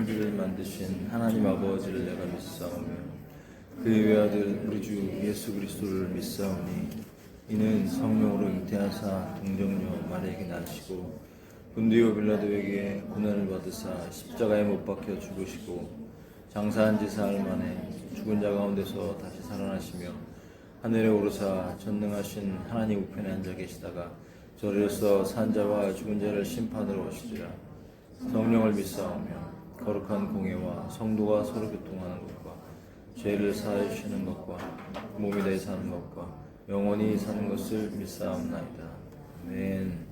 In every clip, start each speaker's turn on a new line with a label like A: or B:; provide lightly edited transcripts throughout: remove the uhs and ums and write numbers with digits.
A: 천지를 만드신 하나님 아버지를 내가 믿사오며 그의 외아들 우리 주 예수 그리스도를 믿사오니 이는 성령으로 잉태하사 동정녀 마리아에게 나시고 본디오 빌라도에게 고난을 받으사 십자가에 못 박혀 죽으시고 장사한 지 사흘 만에 죽은 자 가운데서 다시 살아나시며 하늘에 오르사 전능하신 하나님 우편에 앉아 계시다가 저리로서 산 자와 죽은 자를 심판으로 오시리라. 성령을 믿사오며 거룩한 공예와 성도가 서로 교통하는 것과 죄를 사하여 주시는 것과 몸이 되어 사는 것과 영원히 사는 것을 믿사옵나이다. 아멘.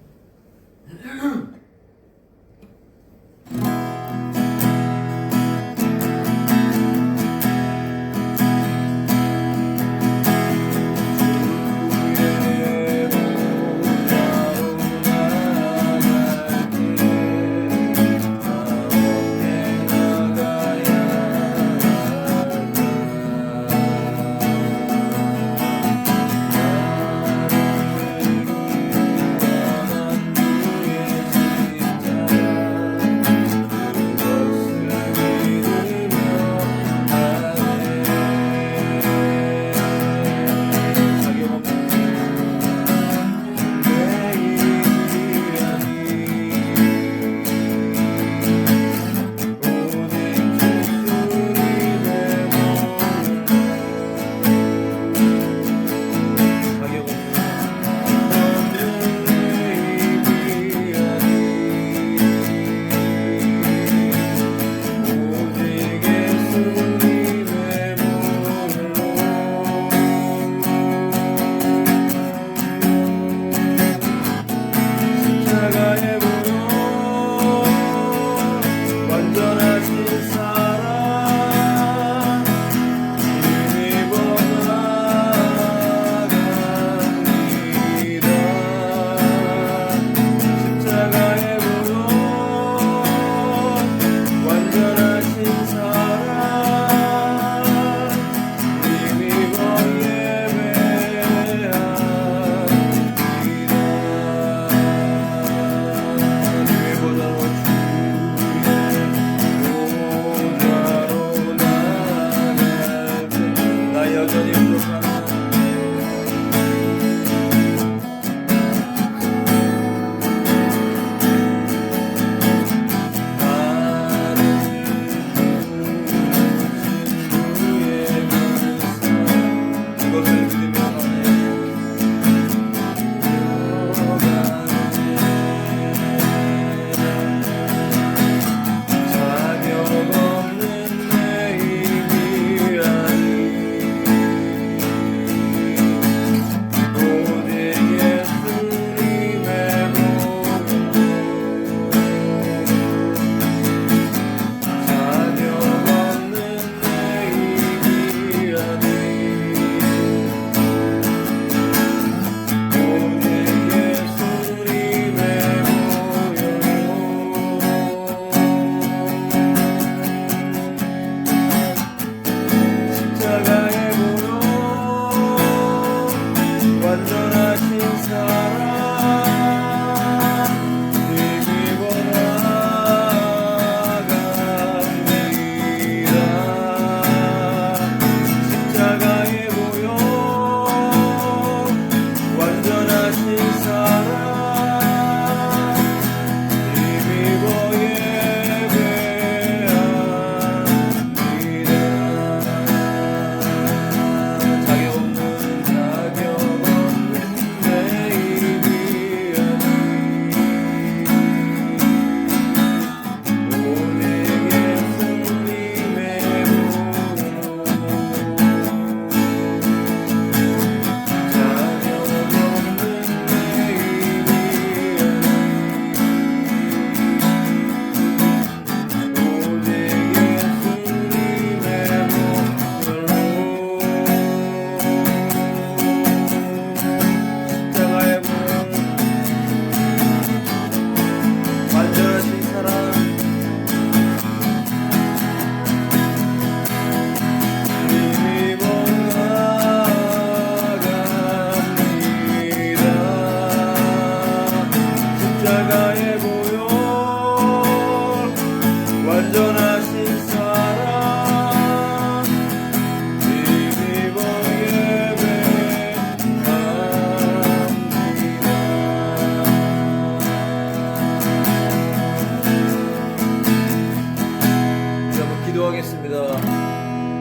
A: 기도하겠습니다.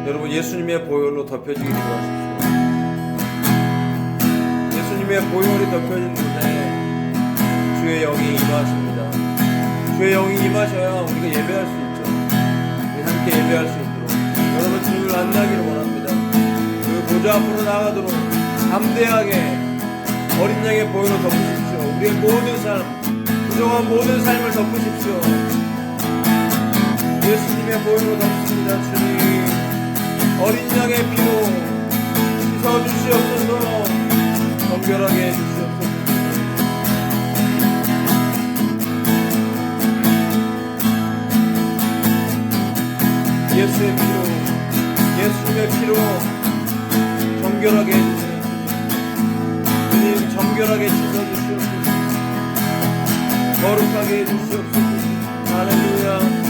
A: 여러분 예수님의 보혈로 덮여지기 기도하십시오. 예수님의 보혈이 덮여진 곳에 주의 영이 임하십니다. 주의 영이 임하셔야 우리가 예배할 수 있죠. 우리 함께 예배할 수 있도록 여러분 주님을 만나기를 원합니다. 그 보좌 앞으로 나가도록 담대하게 어린 양의 보혈로 덮으십시오. 우리의 모든 삶, 부정한 모든 삶을 덮으십시오. 예수님의 보혈로 덮습니다. 주님 어린 양의 피로 씻어주시옵소서. 정결하게 해주시옵소서. 예수의 피로, 예수님의 피로 정결하게 해주시옵소서. 주님 정결하게 씻어주시옵소서. 거룩하게 해주시옵소서. 할렐루야.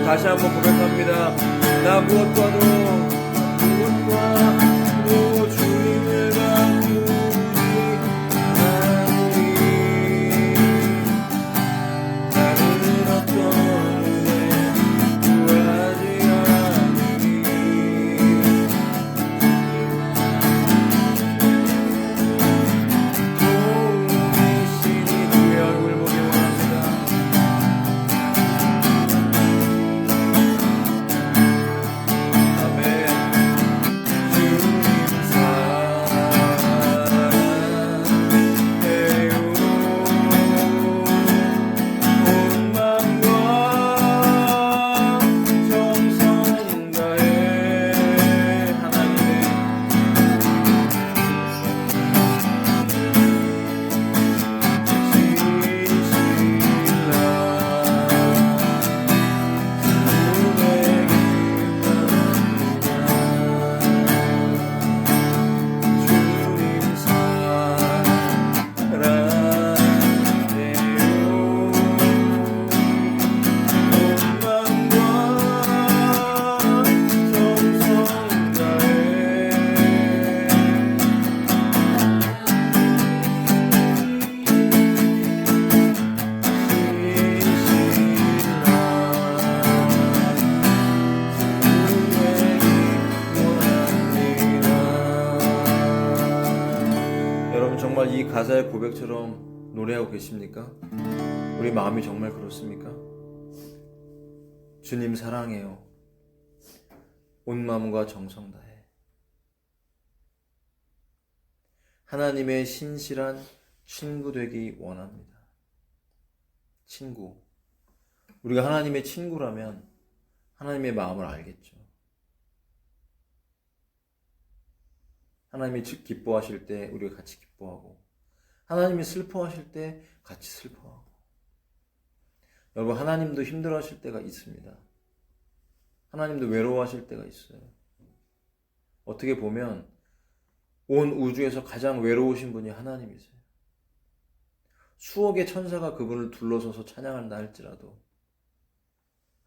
A: 다시 한번 고백합니다. 나 무엇과도 주님을 바꾸지 않으리. 다른 어떤 은혜 구하지 않으리. 도우시니 주의 얼굴 보기 원합니다. 정말 이 가사의 고백처럼 노래하고 계십니까? 우리 마음이 정말 그렇습니까? 주님 사랑해요. 온 마음과 정성 다해. 하나님의 신실한 친구 되기 원합니다. 친구. 우리가 하나님의 친구라면 하나님의 마음을 알겠죠. 하나님이 기뻐하실 때 우리가 같이 기뻐하고, 하나님이 슬퍼하실 때 같이 슬퍼하고, 여러분, 하나님도 힘들어하실 때가 있습니다. 하나님도 외로워하실 때가 있어요. 어떻게 보면 온 우주에서 가장 외로우신 분이 하나님이세요. 수억의 천사가 그분을 둘러서서 찬양한다 할지라도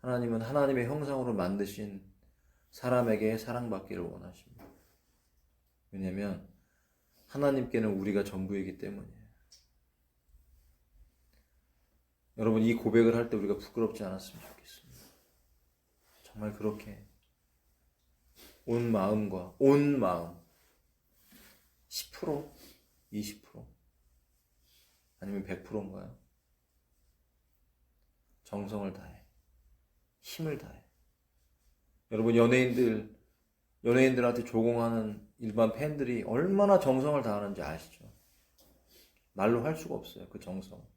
A: 하나님은 하나님의 형상으로 만드신 사람에게 사랑받기를 원하십니다. 왜냐하면 하나님께는 우리가 전부이기 때문이에요. 여러분, 이 고백을 할 때 우리가 부끄럽지 않았으면 좋겠습니다. 정말 그렇게 온 마음과 온 마음 10%? 20%? 아니면 100%인가요? 정성을 다해. 힘을 다해. 여러분, 연예인들한테 조공하는 일반 팬들이 얼마나 정성을 다하는지 아시죠? 말로 할 수가 없어요. 그 정성.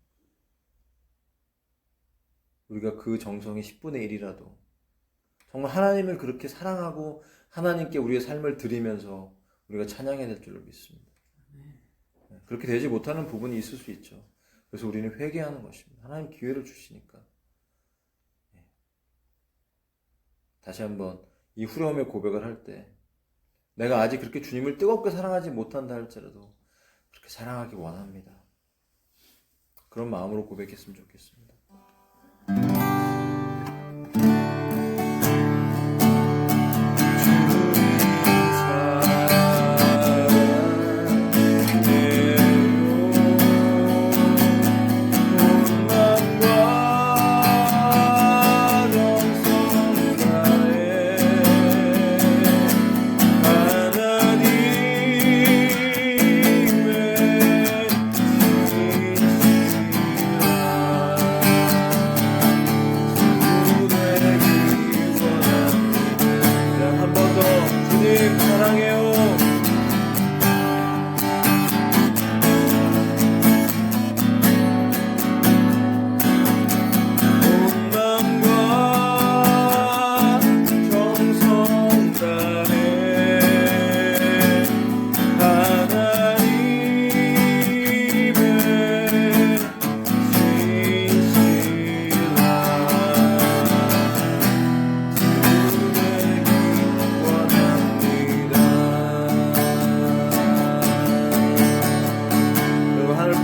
A: 우리가 그 정성이 10분의 1이라도 정말 하나님을 그렇게 사랑하고 하나님께 우리의 삶을 드리면서 우리가 찬양해야 될 줄로 믿습니다. 그렇게 되지 못하는 부분이 있을 수 있죠. 그래서 우리는 회개하는 것입니다. 하나님 기회를 주시니까. 다시 한번 이 후렴의 고백을 할 때 내가 아직 그렇게 주님을 뜨겁게 사랑하지 못한다 할지라도 그렇게 사랑하기 원합니다. 그런 마음으로 고백했으면 좋겠습니다.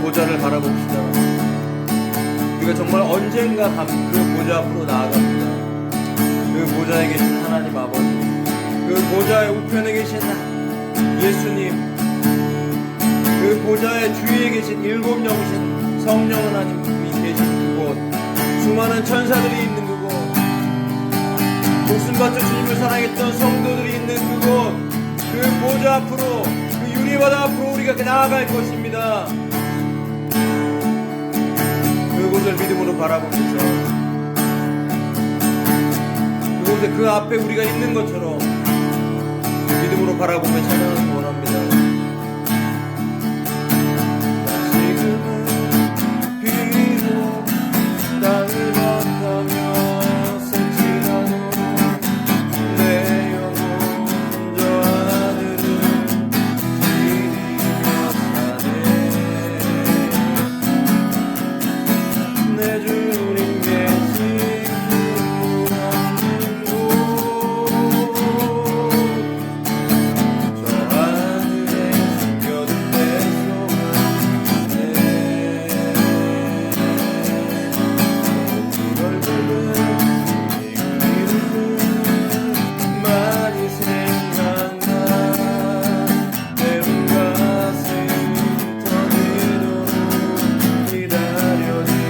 A: 보좌를 바라봅시다. 우리가 정말 언젠가 그 보좌 앞으로 나아갑니다. 그 보좌에 계신 하나님 아버지, 그 보좌의 우편에 계신 예수님, 그 보좌의 주위에 계신 일곱 영신 성령 하나님이 계신 그곳, 수많은 천사들이 있는 그곳, 목숨 바쳐 주님을 사랑했던 성도들이 있는 그곳, 그 보좌 앞으로, 그 유리바다 앞으로 우리가 나아갈 것입니다. 그곳을 믿음으로 바라보면서 그곳에 그 앞에 우리가 있는 것처럼 믿음으로 바라보며 찬양하기 원합니다. 지금은 비록 땅을 바탕며 새치라도 내 영혼 저 하늘은 지리며 사네. 내 주님 계신 저 하늘에 숨겨둔 내 소망이네. 그걸 보면 이 그림은 많이 생각나. 때론 가슴이 터지도록 기다려지는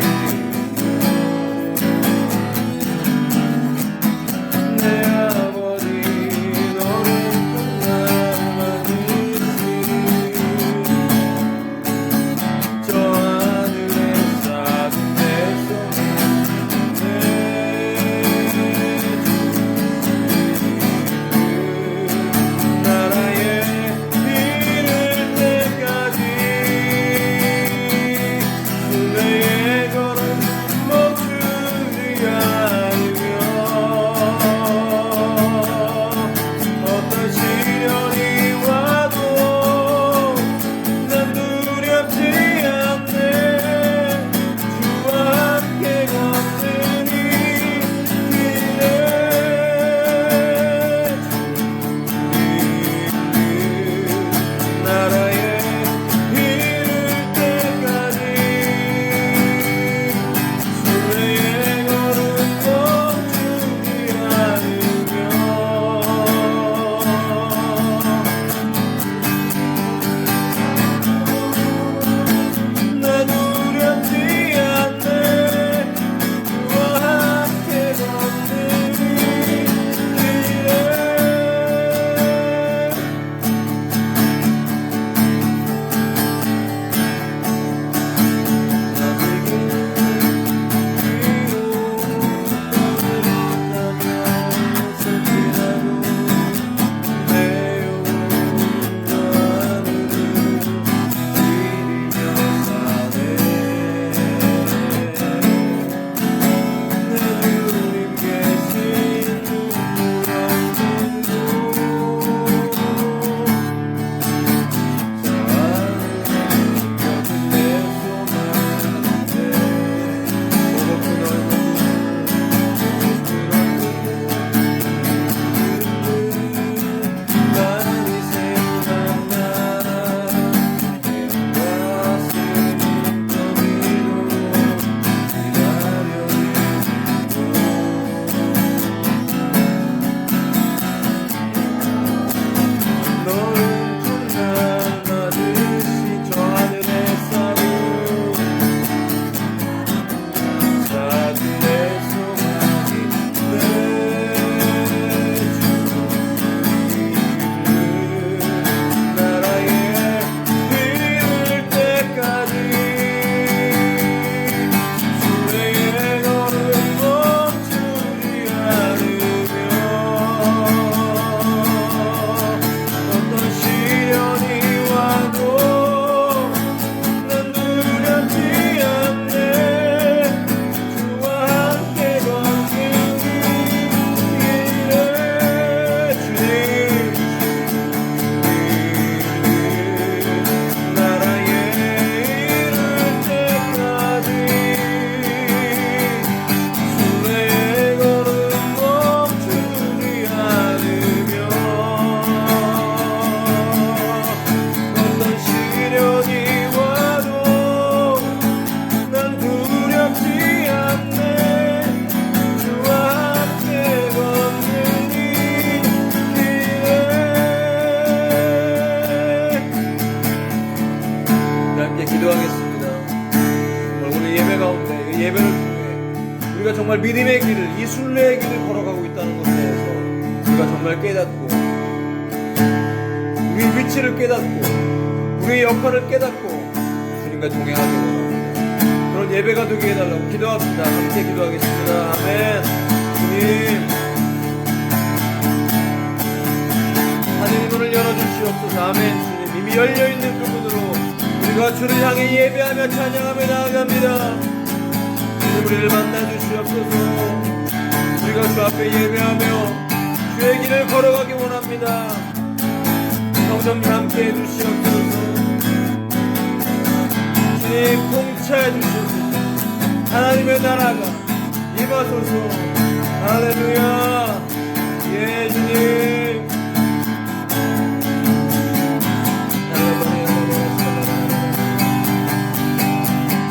A: 예배를 통해 우리가 정말 믿음의 길을, 이 순례의 길을 걸어가고 있다는 것에 대해서 우리가 정말 깨닫고, 우리의 위치를 깨닫고, 우리의 역할을 깨닫고 주님과 동행하기 원합니다. 그런 예배가 되게 해달라고 기도합시다. 함께 기도하겠습니다. 아멘. 주님, 하늘의 문을 열어주시옵소서. 아멘. 주님, 이미 열려있는 그 문으로 우리가 주를 향해 예배하며 찬양하며 나아갑니다. 주님, 우리를 만나주시옵소서. 우리가 주 앞에 예배하며 주의 길을 걸어가기 원합니다. 성령님 함께 해주시옵소서. 주님 통치해 주시옵소서. 하나님의 나라가 임하소서. 할렐루야. 예, 주님.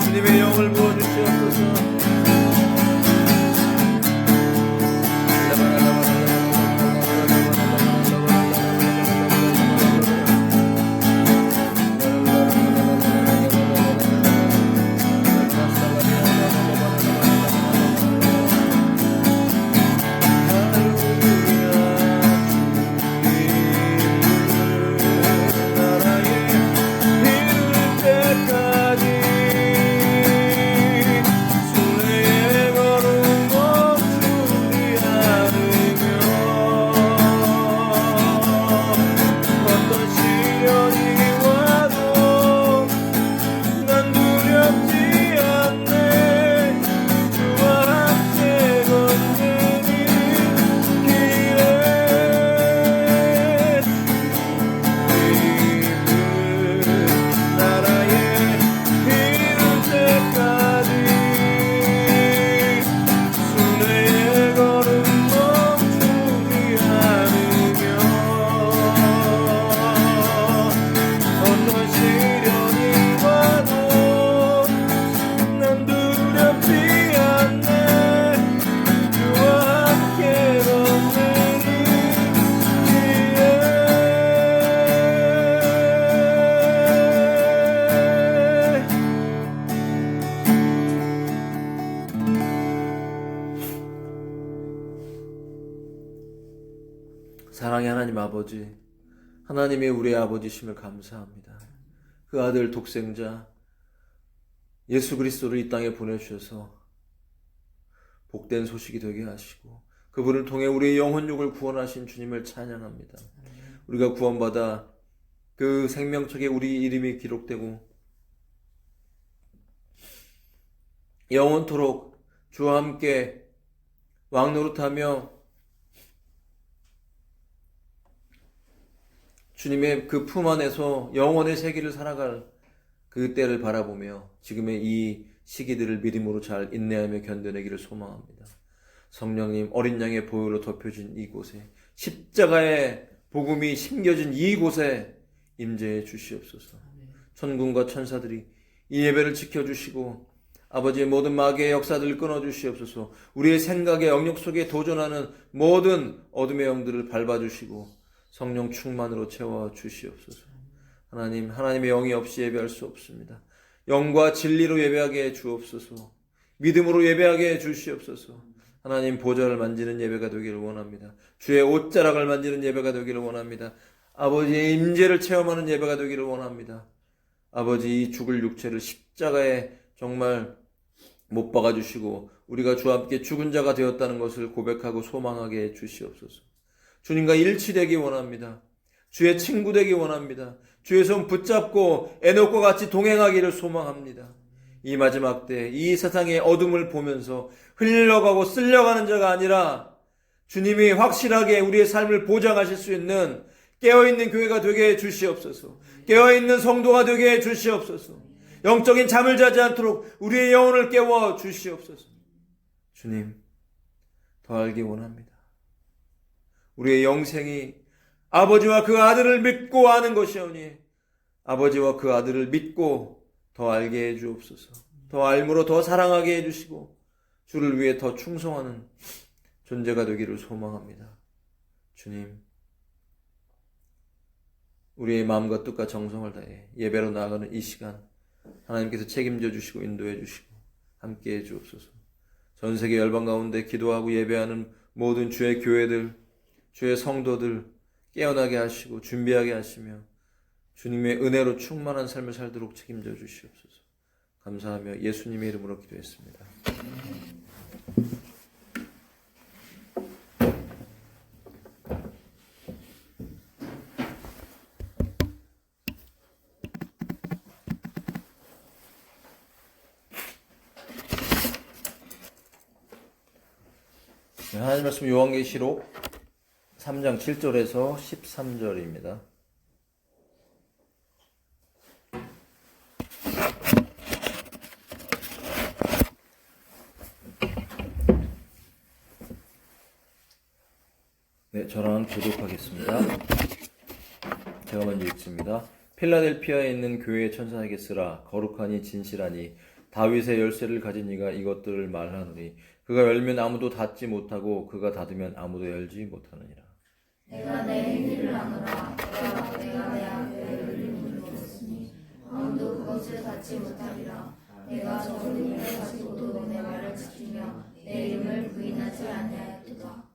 A: 주님의 영을 부어주시옵소서. 사랑의 하나님 아버지, 하나님이 우리의 아버지심을 감사합니다. 그 아들 독생자 예수 그리스도를 이 땅에 보내주셔서 복된 소식이 되게 하시고 그분을 통해 우리의 영혼육을 구원하신 주님을 찬양합니다. 우리가 구원받아 그 생명책에 우리 이름이 기록되고 영원토록 주와 함께 왕노릇하며 주님의 그 품 안에서 영원의 세기를 살아갈 그 때를 바라보며 지금의 이 시기들을 믿음으로 잘 인내하며 견뎌내기를 소망합니다. 성령님, 어린 양의 보혈로 덮여진 이곳에, 십자가의 복음이 심겨진 이곳에 임재해 주시옵소서. 천군과 천사들이 이 예배를 지켜주시고 아버지의 모든 마귀의 역사들을 끊어주시옵소서. 우리의 생각의 영역 속에 도전하는 모든 어둠의 영들을 밟아주시고 성령 충만으로 채워주시옵소서. 하나님, 하나님의 영이 없이 예배할 수 없습니다. 영과 진리로 예배하게 해 주옵소서. 믿음으로 예배하게 해 주시옵소서. 하나님 보좌를 만지는 예배가 되기를 원합니다. 주의 옷자락을 만지는 예배가 되기를 원합니다. 아버지의 임재를 체험하는 예배가 되기를 원합니다. 아버지, 이 죽을 육체를 십자가에 정말 못 박아주시고 우리가 주와 함께 죽은 자가 되었다는 것을 고백하고 소망하게 해 주시옵소서. 주님과 일치되기 원합니다. 주의 친구 되기 원합니다. 주의 손 붙잡고 에녹과 같이 동행하기를 소망합니다. 이 마지막 때 이 세상의 어둠을 보면서 흘러가고 쓸려가는 자가 아니라 주님이 확실하게 우리의 삶을 보장하실 수 있는 깨어있는 교회가 되게 해 주시옵소서. 깨어있는 성도가 되게 해 주시옵소서. 영적인 잠을 자지 않도록 우리의 영혼을 깨워 주시옵소서. 주님, 더 알기 원합니다. 우리의 영생이 아버지와 그 아들을 믿고 아는 것이오니 아버지와 그 아들을 믿고 더 알게 해 주옵소서. 더 알므로 더 사랑하게 해 주시고 주를 위해 더 충성하는 존재가 되기를 소망합니다. 주님, 우리의 마음과 뜻과 정성을 다해 예배로 나아가는 이 시간 하나님께서 책임져 주시고 인도해 주시고 함께해 주옵소서. 전 세계 열방 가운데 기도하고 예배하는 모든 주의 교회들, 주의 성도들 깨어나게 하시고 준비하게 하시며 주님의 은혜로 충만한 삶을 살도록 책임져 주시옵소서. 감사하며 예수님의 이름으로 기도했습니다. 하나님 말씀 요한계시록 3장 7절에서 13절입니다. 네, 저랑 교독하겠습니다. 제가 먼저 읽습니다. 필라델피아에 있는 교회의 천사에게 쓰라. 거룩하니 진실하니 다윗의 열쇠를 가진 이가 이것들을 말하노니 그가 열면 아무도 닫지 못하고 그가 닫으면 아무도 열지 못하느니라.
B: 내가 내 행위를 아노라. 내가 내 앞에 열린 문을 두었으니 아무도 그것을 닫지 못하리라. 내가 적은 힘을 가지고도 내 말을 지키며 내 이름을 부인하지 아니하였도다.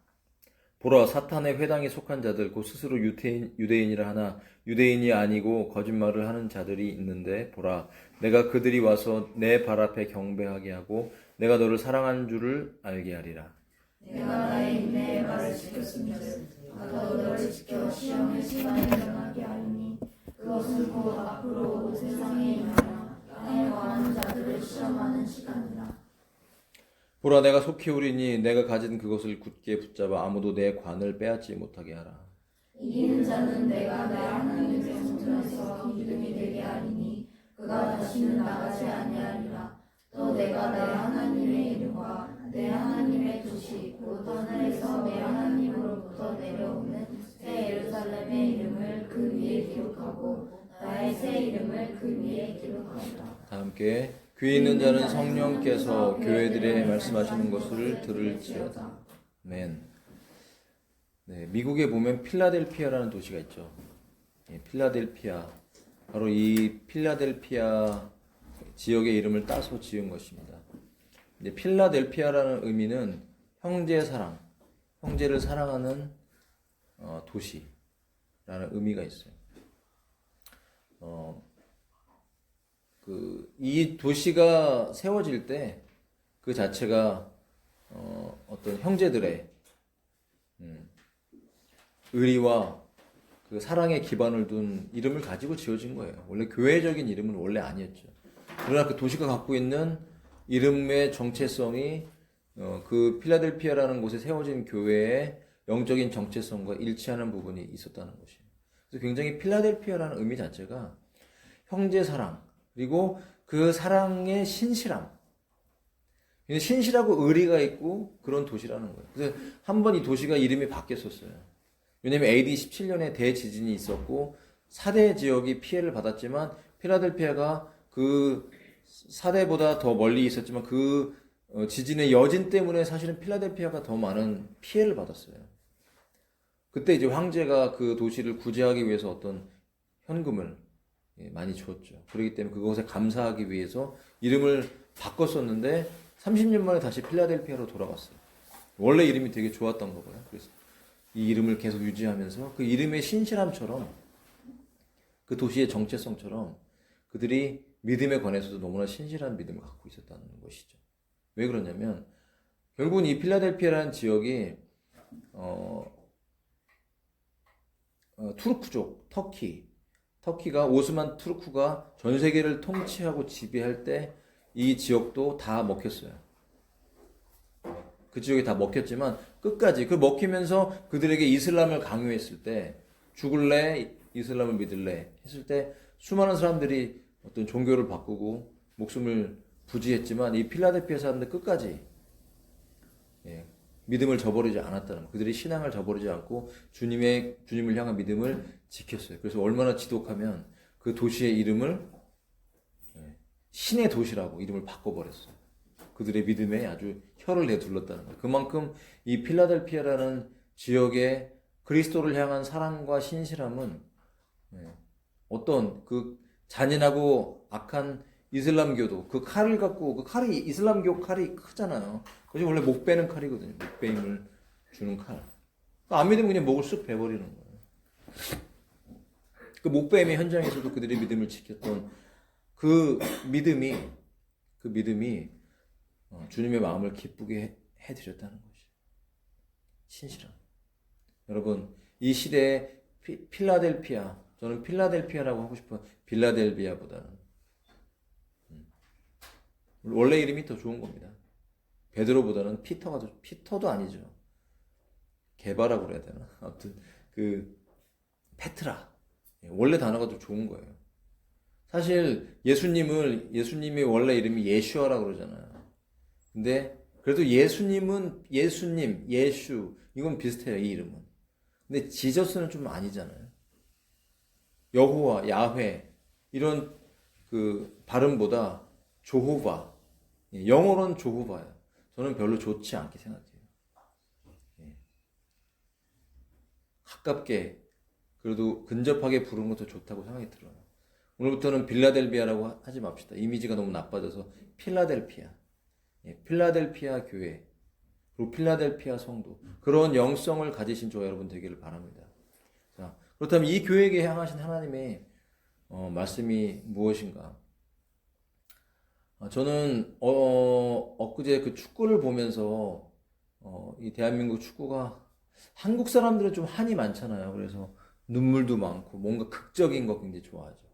A: 보라, 사탄의 회당에 속한 자들 곧 스스로 유대인이라 하나 유대인이 아니고 거짓말을 하는 자들이 있는데 보라, 내가 그들이 와서 내 발 앞에 경배하게 하고 내가 너를 사랑한 줄을 알게 하리라.
B: 내가 나의 인내의 말을 지켰음즉 나도 너를 지켜 시험의 시간에 일어나게 하리니 그것은 곧 앞으로 온 세상에 임하여 땅에 거하는 자들을 시험하는 시간이라.
A: 보라, 내가 속히 오리니 내가 가진 그것을 굳게 붙잡아 아무도 내 관을 빼앗지 못하게 하라.
B: 이기는 자는 내가 내 하나님의 성전에서 기름이 되게 하리니 그가 다시는 나가지 아니하리라. 또 내가 내 하나님의 이름과 내 하나님의 도시 곧 하늘에서 내 하나님으로부터 내려오는 새 예루살렘의 이름을 그 위에 기록하고 나의 새 이름을 그 위에 기록하리라.
A: 다 함께 귀 있는 자는 성령께서 교회들에 말씀하시는 것을 들을지어다. 아멘. 네, 미국에 보면 필라델피아라는 도시가 있죠. 예, 필라델피아. 바로 이 필라델피아 지역의 이름을 따서 지은 것입니다. 이제 필라델피아라는 의미는 형제 사랑, 형제를 사랑하는 도시라는 의미가 있어요. 이 도시가 세워질 때 그 자체가 어떤 형제들의 의리와 그 사랑의 기반을 둔 이름을 가지고 지어진 거예요. 원래 교회적인 이름은 원래 아니었죠. 그러나 그 도시가 갖고 있는 이름의 정체성이 그 필라델피아라는 곳에 세워진 교회의 영적인 정체성과 일치하는 부분이 있었다는 것이에요. 그래서 굉장히 필라델피아라는 의미 자체가 형제 사랑, 그리고 그 사랑의 신실함. 신실하고 의리가 있고 그런 도시라는 거예요. 그래서 한번 이 도시가 이름이 바뀌었었어요. 왜냐면 AD 17년에 대지진이 있었고 4대 지역이 피해를 받았지만 필라델피아가 그 4대보다 더 멀리 있었지만 그 지진의 여진 때문에 사실은 필라델피아가 더 많은 피해를 받았어요. 그때 이제 황제가 그 도시를 구제하기 위해서 어떤 현금을 많이 줬죠. 그렇기 때문에 그것에 감사하기 위해서 이름을 바꿨었는데 30년 만에 다시 필라델피아로 돌아갔어요. 원래 이름이 되게 좋았던 거고요. 그래서 이 이름을 계속 유지하면서 그 이름의 신실함처럼 그 도시의 정체성처럼 그들이 믿음에 관해서도 너무나 신실한 믿음을 갖고 있었다는 것이죠. 왜 그러냐면 결국은 이 필라델피아라는 지역이 투르크족, 터키가 오스만 투르크가 전 세계를 통치하고 지배할 때 이 지역도 다 먹혔어요. 그 지역이 다 먹혔지만 끝까지 그 먹히면서 그들에게 이슬람을 강요했을 때 죽을래? 이슬람을 믿을래? 했을 때 수많은 사람들이 어떤 종교를 바꾸고 목숨을 부지했지만 이 필라델피아 사람들 끝까지 믿음을 저버리지 않았다는 거. 그들이 신앙을 저버리지 않고 주님을 향한 믿음을 지켰어요. 그래서 얼마나 지독하면 그 도시의 이름을 신의 도시라고 이름을 바꿔버렸어요. 그들의 믿음에 아주 혀를 내둘렀다는 거예요. 그만큼 이 필라델피아라는 지역의 그리스도를 향한 사랑과 신실함은 어떤 그 잔인하고 악한 이슬람교도 그 칼을 갖고 그 칼이 이슬람교 칼이 크잖아요. 그것이 원래 목 베는 칼이거든요. 목 베임을 주는 칼. 안 믿으면 그냥 목을 쓱 베버리는 거예요. 그 목 베임의 현장에서도 그들의 믿음을 지켰던 그 믿음이 주님의 마음을 기쁘게 해드렸다는 것이 신실함. 여러분 이 시대에 필라델피아, 저는 필라델피아라고 하고 싶어요. 빌라델비아보다는. 원래 이름이 더 좋은 겁니다. 베드로보다는 피터도 아니죠. 개바라고 그래야 되나? 아무튼 그 페트라, 원래 단어가 더 좋은 거예요. 사실 예수님이 원래 이름이 예슈아라고 그러잖아요. 근데 그래도 예수님은 예수 이건 비슷해요. 이 이름은. 근데 지저스는 좀 아니잖아요. 여호와, 야훼 이런 그 발음보다 조호바, 영어로는 조호바예요. 저는 별로 좋지 않게 생각해요. 가깝게 그래도 근접하게 부르는 것도 좋다고 생각이 들어요. 오늘부터는 빌라델비아라고 하지 맙시다. 이미지가 너무 나빠져서 필라델피아, 필라델피아 교회, 그리고 필라델피아 성도, 그런 영성을 가지신 저와 여러분 되기를 바랍니다. 자, 그렇다면 이 교회에게 향하신 하나님의 말씀이 무엇인가? 저는 엊그제 그 축구를 보면서 이 대한민국 축구가 한국 사람들은 좀 한이 많잖아요. 그래서 눈물도 많고 뭔가 극적인 거 굉장히 좋아하죠.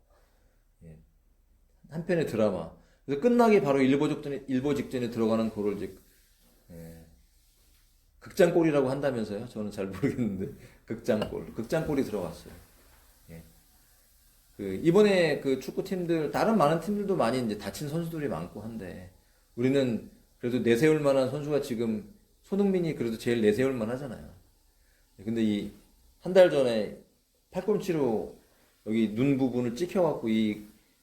A: 한편의 드라마. 그래서 끝나기 바로 일보 직전에 들어가는 거를 이제 극장골이라고 한다면서요? 저는 잘 모르겠는데 극장골이 들어갔어요. 이번에 그 축구팀들, 다른 많은 팀들도 많이 이제 다친 선수들이 많고 한데, 우리는 그래도 내세울 만한 선수가 지금, 손흥민이 그래도 제일 내세울 만 하잖아요. 근데 한 달 전에 팔꿈치로 여기 눈 부분을 찍혀갖고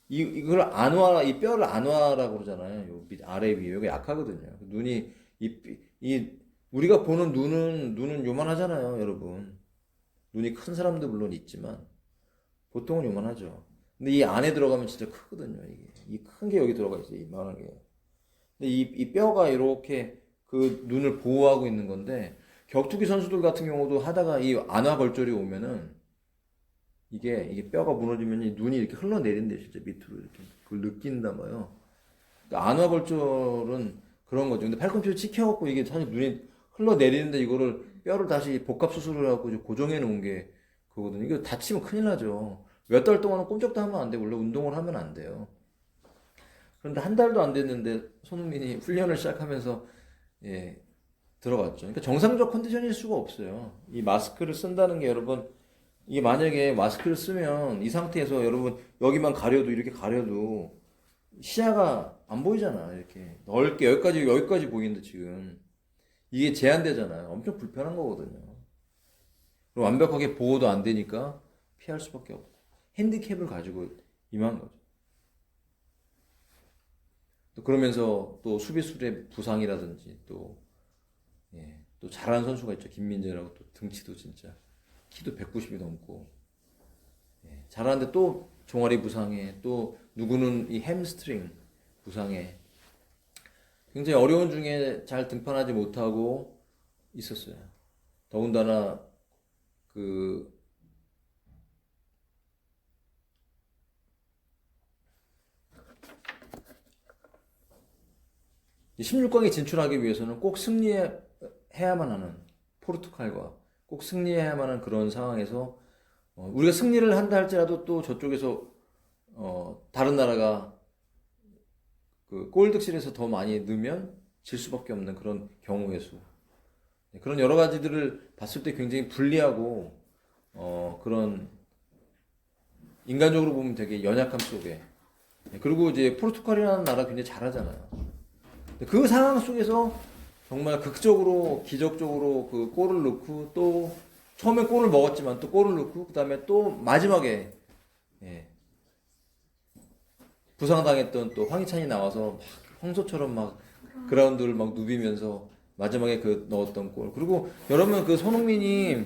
A: 이걸 안화, 이 뼈를 안화라고 그러잖아요. 요 밑 아래 위에. 여기 약하거든요. 눈이, 우리가 보는 눈은 요만하잖아요, 여러분. 눈이 큰 사람도 물론 있지만, 보통은 요만하죠. 근데 이 안에 들어가면 진짜 크거든요, 이게. 이 큰 게 여기 들어가 있어요, 이만하게. 근데 이 뼈가 이렇게 그 눈을 보호하고 있는 건데, 격투기 선수들 같은 경우도 하다가 이 안화골절이 오면은, 이게 뼈가 무너지면 이 눈이 이렇게 흘러내린대, 진짜 밑으로 이렇게. 그걸 느낀단 말이에요. 그러니까 안화골절은 그런 거죠. 근데 팔꿈치를 찍혀갖고 이게 사실 눈이 흘러내리는데 이거를 뼈를 다시 복합수술을 해갖고 고정해 놓은 게 그거거든요. 이거 다치면 큰일 나죠. 몇 달 동안은 꼼짝도 하면 안 돼. 원래 운동을 하면 안 돼요. 그런데 한 달도 안 됐는데 손흥민이 훈련을 시작하면서 들어갔죠. 그러니까 정상적 컨디션일 수가 없어요. 이 마스크를 쓴다는 게 여러분, 이게 만약에 마스크를 쓰면 이 상태에서 여러분 여기만 가려도 이렇게 가려도 시야가 안 보이잖아. 이렇게 넓게 여기까지 보이는데 지금 이게 제한되잖아요. 엄청 불편한 거거든요. 그리고 완벽하게 보호도 안 되니까 피할 수밖에 없고 핸디캡을 가지고 임한 거죠. 또 그러면서 또 수비수의 부상이라든지 또 잘하는 선수가 있죠. 김민재라고 또 등치도 진짜 키도 190이 넘고 잘하는데 또 종아리 부상에 또 누구는 이 햄스트링 부상에 굉장히 어려운 중에 잘 등판하지 못하고 있었어요. 더군다나 16강에 진출하기 위해서는 꼭 승리해야만 하는, 포르투갈과 꼭 승리해야만 하는 그런 상황에서 우리가 승리를 한다 할지라도 또 저쪽에서 다른 나라가 그 골득실에서 더 많이 넣으면 질 수밖에 없는 그런 경우의 수, 그런 여러 가지들을 봤을 때 굉장히 불리하고 그런 인간적으로 보면 되게 연약함 속에, 그리고 이제 포르투갈이라는 나라 굉장히 잘하잖아요. 그 상황 속에서 정말 극적으로 기적적으로 그 골을 넣고, 또 처음에 골을 먹었지만 또 골을 넣고, 그 다음에 또 마지막에 부상당했던 또 황희찬이 나와서 막 황소처럼 막 그라운드를 막 누비면서 마지막에 그 넣었던 골. 그리고 여러분 그 손흥민이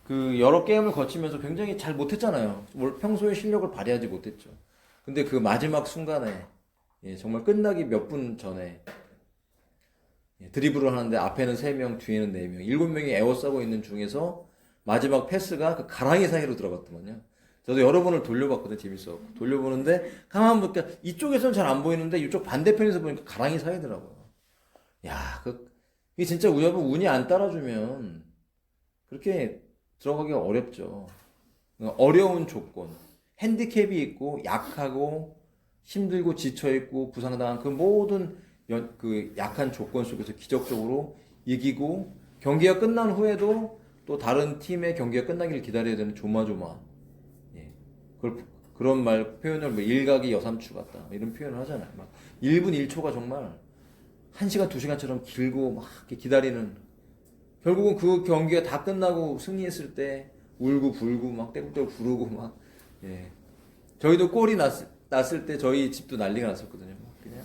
A: 그 여러 게임을 거치면서 굉장히 잘 못했잖아요. 평소에 실력을 발휘하지 못했죠. 근데 그 마지막 순간에 예, 정말 끝나기 몇 분 전에 예, 드리블을 하는데 앞에는 3명, 뒤에는 4명, 7명이 에워싸고 있는 중에서 마지막 패스가 그 가랑이 사이로 들어갔더만요. 저도 여러 번을 돌려봤거든요. 재밌어. 돌려보는데 가만 보니까 이쪽에서는 잘 안 보이는데 이쪽 반대편에서 보니까 가랑이 사이더라고요. 야, 이게 진짜 여러분 운이 안 따라주면 그렇게 들어가기가 어렵죠. 어려운 조건, 핸디캡이 있고 약하고 힘들고 지쳐있고 부상당한 그 모든 그 약한 조건 속에서 기적적으로 이기고 경기가 끝난 후에도 또 다른 팀의 경기가 끝나기를 기다려야 되는 조마조마. 예. 그런 말 표현을 뭐 일각이 여삼추 같다 이런 표현을 하잖아요. 막 1분 1초가 정말 1시간 2시간처럼 길고 막 이렇게 기다리는, 결국은 그 경기가 다 끝나고 승리했을 때 울고 불고 막 떼굴떼굴 부르고 막 예. 저희도 골이 났을 때 저희 집도 난리가 났었거든요. 그냥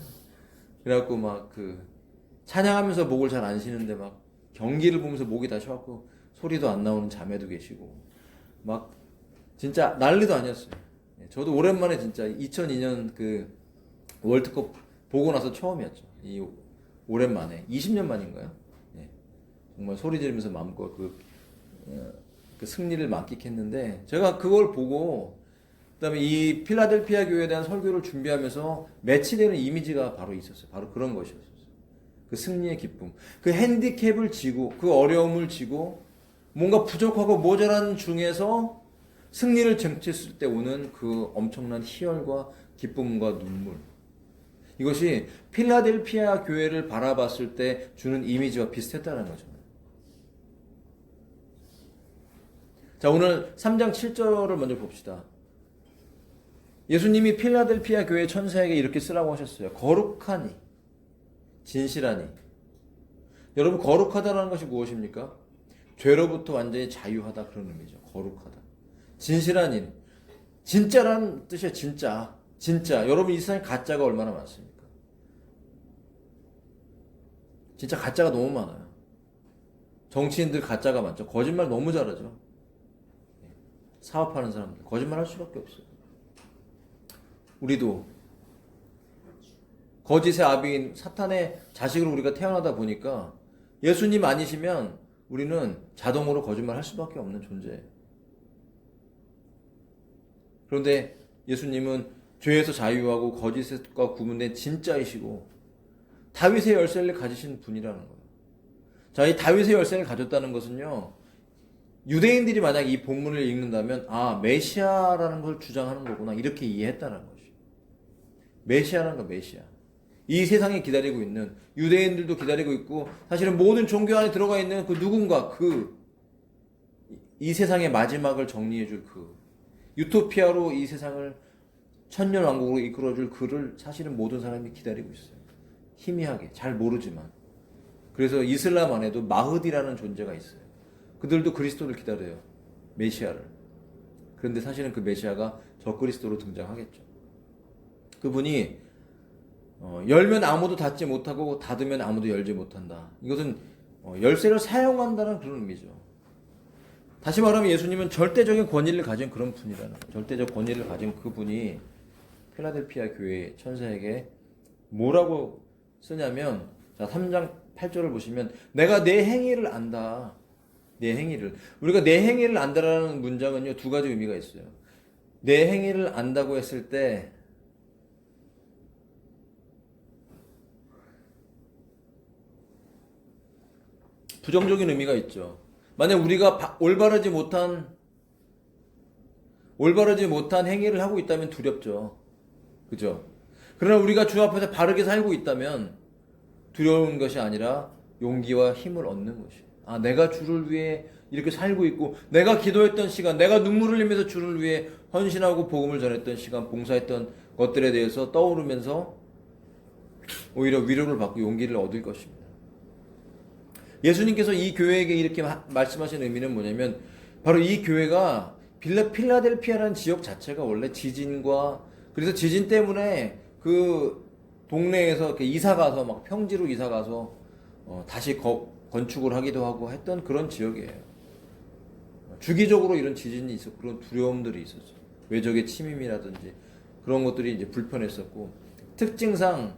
A: 그래갖고 막 찬양하면서 목을 잘 안 쉬는데 막 경기를 보면서 목이 다 쉬어갖고 소리도 안 나오는 자매도 계시고 막 진짜 난리도 아니었어요. 예, 저도 오랜만에 진짜 2002년 그 월드컵 보고 나서 처음이었죠. 이 오랜만에 20년 만인가요? 예, 정말 소리 지르면서 마음껏 그 승리를 만끽했는데 제가 그걸 보고 그다음에 이 필라델피아 교회에 대한 설교를 준비하면서 매치되는 이미지가 바로 있었어요. 바로 그런 것이었어요. 그 승리의 기쁨, 그 핸디캡을 지고 그 어려움을 지고 뭔가 부족하고 모자란 중에서 승리를 쟁취했을 때 오는 그 엄청난 희열과 기쁨과 눈물, 이것이 필라델피아 교회를 바라봤을 때 주는 이미지와 비슷했다는 거죠. 자, 오늘 3장 7절을 먼저 봅시다. 예수님이 필라델피아 교회 천사에게 이렇게 쓰라고 하셨어요. 거룩하니, 진실하니. 여러분, 거룩하다라는 것이 무엇입니까? 죄로부터 완전히 자유하다, 그런 의미죠. 거룩하다. 진실하니, 진짜라는 뜻이에요. 진짜. 여러분, 이 세상에 가짜가 얼마나 많습니까? 진짜 가짜가 너무 많아요. 정치인들 가짜가 많죠. 거짓말 너무 잘하죠. 사업하는 사람들 거짓말 할 수밖에 없어요. 우리도 거짓의 아비인 사탄의 자식으로 우리가 태어나다 보니까 예수님 아니시면 우리는 자동으로 거짓말 할 수밖에 없는 존재예요. 그런데 예수님은 죄에서 자유하고 거짓과 구분된 진짜이시고 다윗의 열쇠를 가지신 분이라는 거예요. 자, 이 다윗의 열쇠를 가졌다는 것은요, 유대인들이 만약 이 본문을 읽는다면 아, 메시아라는 걸 주장하는 거구나 이렇게 이해했다는 것이. 메시아라는 거, 메시아. 이 세상에 기다리고 있는, 유대인들도 기다리고 있고 사실은 모든 종교 안에 들어가 있는 그 누군가, 이 세상의 마지막을 정리해줄 유토피아로 이 세상을 천년왕국으로 이끌어줄 그를 사실은 모든 사람이 기다리고 있어요. 희미하게, 잘 모르지만. 그래서 이슬람 안에도 마흐디라는 존재가 있어요. 그들도 그리스도를 기다려요. 메시아를. 그런데 사실은 그 메시아가 적그리스도로 등장하겠죠. 그분이 열면 아무도 닫지 못하고 닫으면 아무도 열지 못한다. 이것은 열쇠를 사용한다는 그런 의미죠. 다시 말하면 예수님은 절대적인 권위를 가진 그런 분이라는 거예요. 절대적 권위를 가진 그분이 필라델피아 교회 천사에게 뭐라고 쓰냐면, 자, 3장 8절을 보시면 내가 내 행위를 안다. 내 행위를. 우리가 내 행위를 안다라는 문장은요, 두 가지 의미가 있어요. 내 행위를 안다고 했을 때 부정적인 의미가 있죠. 만약 우리가 올바르지 못한 행위를 하고 있다면 두렵죠. 그죠? 그러나 우리가 주 앞에서 바르게 살고 있다면 두려운 것이 아니라 용기와 힘을 얻는 것이에요. 아, 내가 주를 위해 이렇게 살고 있고, 내가 기도했던 시간, 내가 눈물을 흘리면서 주를 위해 헌신하고 복음을 전했던 시간, 봉사했던 것들에 대해서 떠오르면서 오히려 위로를 받고 용기를 얻을 것입니다. 예수님께서 이 교회에게 이렇게 말씀하신 의미는 뭐냐면, 바로 이 교회가 필라델피아라는 지역 자체가 원래 지진과, 그래서 지진 때문에 그 동네에서 이사 가서 막 평지로 이사 가서 다시 건축을 하기도 하고 했던 그런 지역이에요. 주기적으로 이런 지진이 있었고 그런 두려움들이 있었어요. 외적의 침입이라든지 그런 것들이 이제 불편했었고, 특징상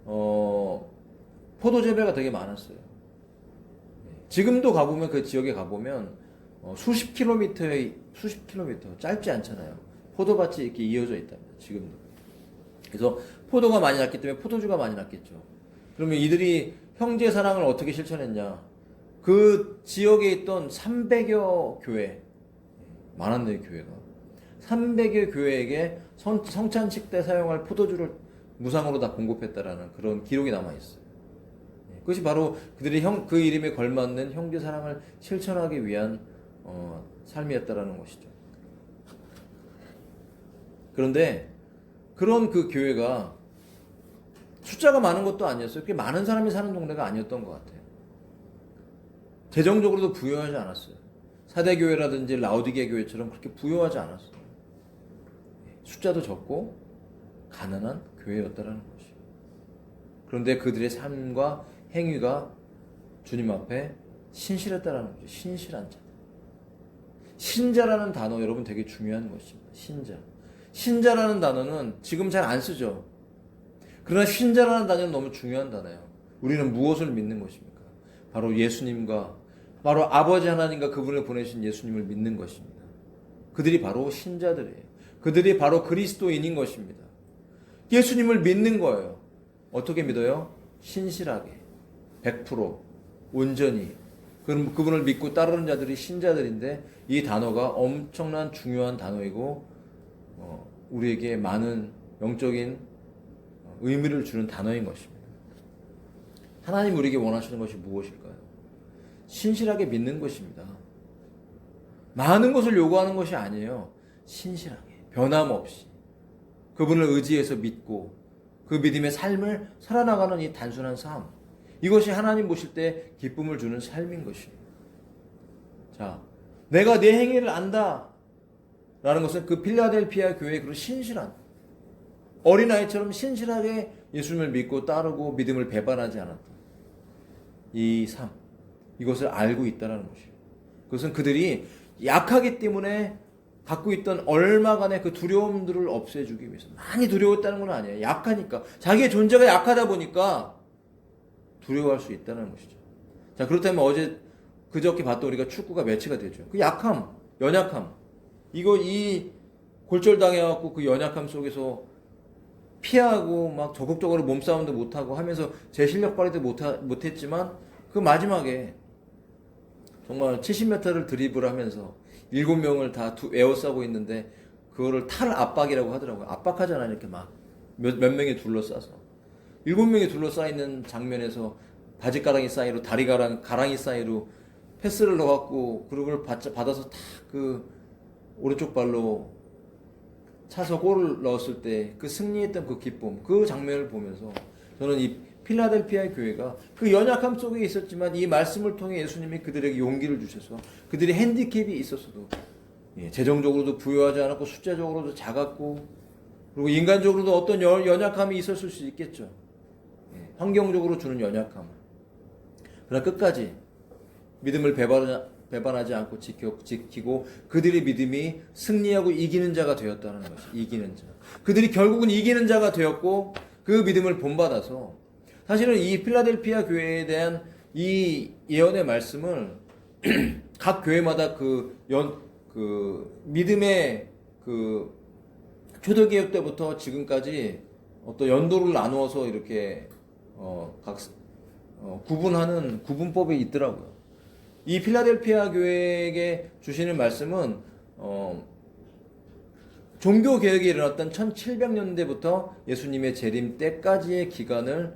A: 포도 재배가 되게 많았어요. 지금도 가보면 그 지역에 가보면 수십 킬로미터 짧지 않잖아요. 포도밭이 이렇게 이어져 있답니다. 지금도. 그래서 포도가 많이 났기 때문에 포도주가 많이 났겠죠. 그러면 이들이 형제 사랑을 어떻게 실천했냐? 그 지역에 있던 300여 교회, 많았네요, 교회가. 300여 교회에게 성찬식 때 사용할 포도주를 무상으로 다 공급했다라는 그런 기록이 남아있어요. 그것이 바로 그들이 그 이름에 걸맞는 형제 사랑을 실천하기 위한 삶이었다라는 것이죠. 그런데 그런 그 교회가 숫자가 많은 것도 아니었어요. 그렇게 많은 사람이 사는 동네가 아니었던 것 같아요. 재정적으로도 부유하지 않았어요. 사대교회라든지 라우디게 교회처럼 그렇게 부유하지 않았어요. 숫자도 적고 가난한 교회였다라는 것이에요. 그런데 그들의 삶과 행위가 주님 앞에 신실했다라는 거죠. 신실한 자. 신자라는 단어 여러분 되게 중요한 것입니다. 신자. 신자라는 단어는 지금 잘 안 쓰죠. 그러나 신자라는 단어는 너무 중요한 단어예요. 우리는 무엇을 믿는 것입니까? 바로 예수님과 바로 아버지 하나님과 그분을 보내신 예수님을 믿는 것입니다. 그들이 바로 신자들이에요. 그들이 바로 그리스도인인 것입니다. 예수님을 믿는 거예요. 어떻게 믿어요? 신실하게 100% 온전히 그분을 믿고 따르는 자들이 신자들인데 이 단어가 엄청난 중요한 단어이고 우리에게 많은 영적인 의미를 주는 단어인 것입니다. 하나님 우리에게 원하시는 것이 무엇일까요? 신실하게 믿는 것입니다. 많은 것을 요구하는 것이 아니에요. 신실하게 변함없이 그분을 의지해서 믿고 그 믿음의 삶을 살아나가는 이 단순한 삶, 이것이 하나님 보실 때 기쁨을 주는 삶인 것입니다. 자, 내가 내 행위를 안다 라는 것은 그 필라델피아 교회의 그런 신실한 어린아이처럼 신실하게 예수님을 믿고 따르고 믿음을 배반하지 않았던 이 삶, 이것을 알고 있다는 것이에요. 그것은 그들이 약하기 때문에 갖고 있던 얼마간의 그 두려움들을 없애주기 위해서. 많이 두려웠다는 건 아니에요. 약하니까. 자기의 존재가 약하다 보니까 두려워할 수 있다는 것이죠. 자, 그렇다면 그저께 봤던 우리가 축구가 매치가 되죠. 그 약함, 연약함. 이 골절당해갖고 그 연약함 속에서 피하고 막 적극적으로 몸싸움도 못하고 하면서 제 실력 발휘도 못했지만 그 마지막에 정말 70m를 드리블하면서 7명을 다 에워싸고 있는데 그거를 탈 압박이라고 하더라고요. 압박하잖아요. 이렇게 막 몇 명이 둘러싸서 7명이 둘러싸 있는 장면에서 바지가랑이 사이로 가랑이 사이로 패스를 넣어갖고 그걸 받아서 탁 그 오른쪽 발로 차서 골을 넣었을 때 그 승리했던 그 기쁨, 그 장면을 보면서 저는 이 필라델피아 교회가 그 연약함 속에 있었지만 이 말씀을 통해 예수님이 그들에게 용기를 주셔서 그들이 핸디캡이 있었어도 재정적으로도 부유하지 않았고 숫자적으로도 작았고 그리고 인간적으로도 어떤 연약함이 있었을 수 있겠죠. 환경적으로 주는 연약함. 그러나 끝까지 믿음을 배반하지 않고 지키고 그들의 믿음이 승리하고 이기는 자가 되었다는 것이 이기는 자. 그들이 결국은 이기는 자가 되었고 그 믿음을 본받아서 사실은 이 필라델피아 교회에 대한 이 예언의 말씀을 각 교회마다 그 믿음의 그 초대개혁 때부터 지금까지 어떤 연도를 나누어서 이렇게 구분하는 구분법이 있더라고요. 이 필라델피아 교회에게 주시는 말씀은 종교개혁이 일어났던 1700년대부터 예수님의 재림 때까지의 기간을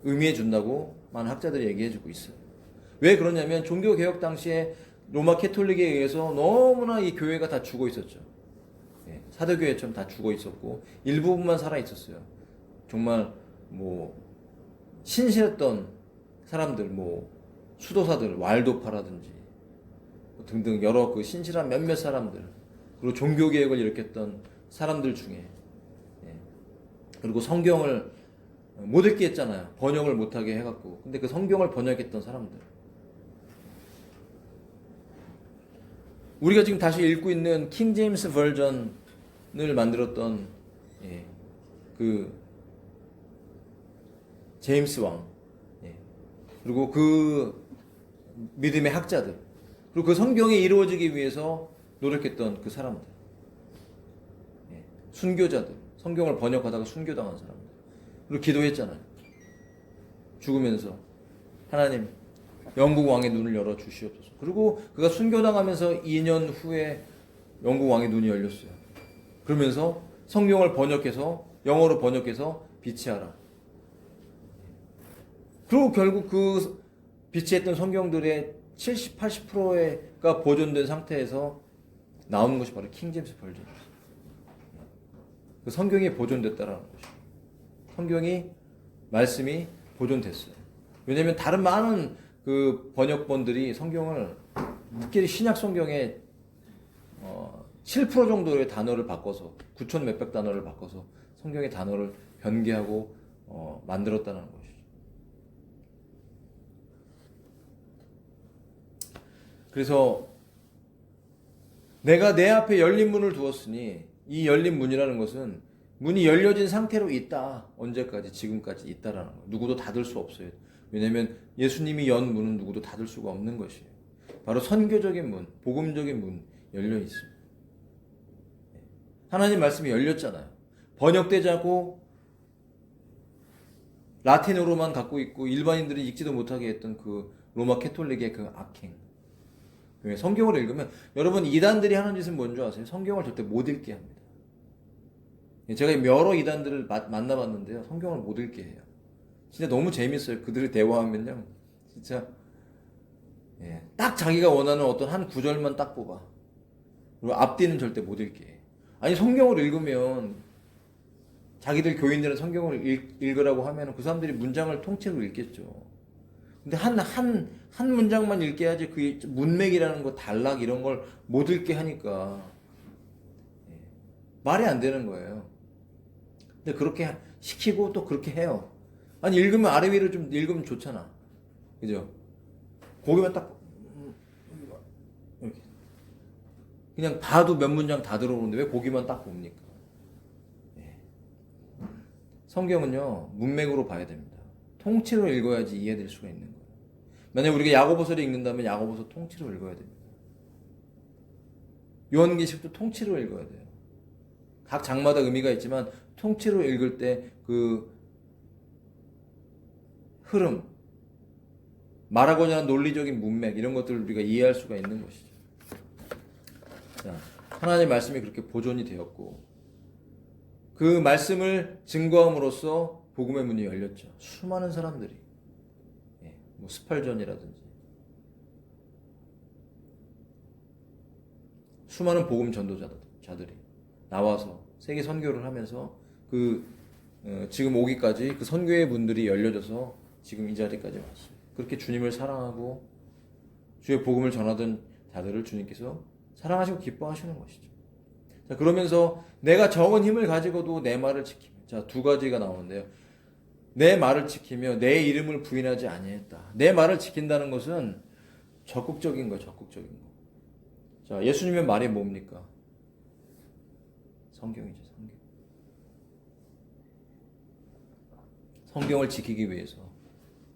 A: 의미해 준다고 많은 학자들이 얘기해 주고 있어요. 왜 그러냐면 종교개혁 당시에 로마 캐톨릭에 의해서 너무나 이 교회가 다 죽어 있었죠. 사도교회처럼 다 죽어 있었고 일부분만 살아 있었어요. 정말 신실했던 사람들, 수도사들, 왈도파라든지 등등 여러 그 신실한 몇몇 사람들, 그리고 종교개혁을 일으켰던 사람들 중에 그리고 성경을 못 읽게 했잖아요. 번역을 못하게 해갖고. 근데 그 성경을 번역했던 사람들, 우리가 지금 다시 읽고 있는 킹 제임스 버전을 만들었던 그 제임스 왕, 예. 그리고 그 믿음의 학자들, 그리고 그 성경이 이루어지기 위해서 노력했던 그 사람들, 예. 순교자들, 성경을 번역하다가 순교당한 사람들, 그리고 기도했잖아요. 죽으면서 하나님 영국 왕의 눈을 열어 주시옵소서. 그리고 그가 순교당하면서 2년 후에 영국 왕의 눈이 열렸어요. 그러면서 성경을 번역해서 영어로 번역해서 비치하라. 그리고 결국 그 비치했던 성경들의 70, 80%가 보존된 상태에서 나오는 것이 바로 킹제임스 버전이었어요. 그 성경이 보존됐다라는 것이죠. 성경이 말씀이 보존됐어요. 왜냐하면 다른 많은 그 번역본들이 성경을 특히 신약 성경에 7% 정도의 단어를 바꿔서 9천 몇백 단어를 바꿔서 성경의 단어를 변개하고 만들었다는 것이죠. 그래서 내가 내 앞에 열린 문을 두었으니 이 열린 문이라는 것은 문이 열려진 상태로 있다. 언제까지? 지금까지 있다라는 거예요. 누구도 닫을 수 없어요. 왜냐하면 예수님이 연 문은 누구도 닫을 수가 없는 것이에요. 바로 선교적인 문, 복음적인 문 열려 있습니다. 하나님 말씀이 열렸잖아요. 번역되지 않고 라틴어로만 갖고 있고 일반인들이 읽지도 못하게 했던 그 로마 캐톨릭의 그 악행. 성경을 읽으면 여러분 이단들이 하는 짓은 뭔지 아세요? 성경을 절대 못 읽게 합니다. 제가 여러 이단들을 만나봤는데요. 성경을 못 읽게 해요. 진짜 너무 재밌어요. 그들이 대화하면요. 진짜 딱 자기가 원하는 어떤 한 구절만 딱 뽑아. 그리고 앞뒤는 절대 못 읽게 해. 아니 성경을 읽으면 자기들 교인들은 성경을 읽으라고 하면 그 사람들이 문장을 통째로 읽겠죠. 근데 한 문장만 읽게 하지 그 문맥이라는 거 단락 이런 걸 못 읽게 하니까 말이 안 되는 거예요. 근데 그렇게 시키고 또 그렇게 해요. 아니 읽으면 아래 위로 좀 읽으면 좋잖아. 그죠? 거기만 딱 이렇게 그냥 봐도 몇 문장 다 들어오는데 왜 거기만 딱 봅니까? 성경은요 문맥으로 봐야 됩니다. 통째로 읽어야지 이해될 수가 있는 거예요. 만약 우리가 야고보서를 읽는다면 야고보서 통째로 읽어야 됩니다. 요한계시록도 통째로 읽어야 돼요. 각 장마다 의미가 있지만 통째로 읽을 때 그 흐름, 말하고자 하는 논리적인 문맥 이런 것들을 우리가 이해할 수가 있는 것이죠. 자, 하나님의 말씀이 그렇게 보존이 되었고 그 말씀을 증거함으로써 복음의 문이 열렸죠. 수많은 사람들이 뭐 스팔전이라든지 수많은 복음 전도자들이 나와서 세계 선교를 하면서 지금 오기까지 그 선교의 문들이 열려져서 지금 이 자리까지 왔어요. 그렇게 주님을 사랑하고 주의 복음을 전하던 자들을 주님께서 사랑하시고 기뻐하시는 것이죠. 자, 그러면서 내가 적은 힘을 가지고도 내 말을 지키며, 자, 두 가지가 나오는데요. 내 말을 지키며 내 이름을 부인하지 아니했다. 내 말을 지킨다는 것은 적극적인 거예요. 적극적인 거. 자, 예수님의 말이 뭡니까? 성경이죠. 성경. 성경을 지키기 위해서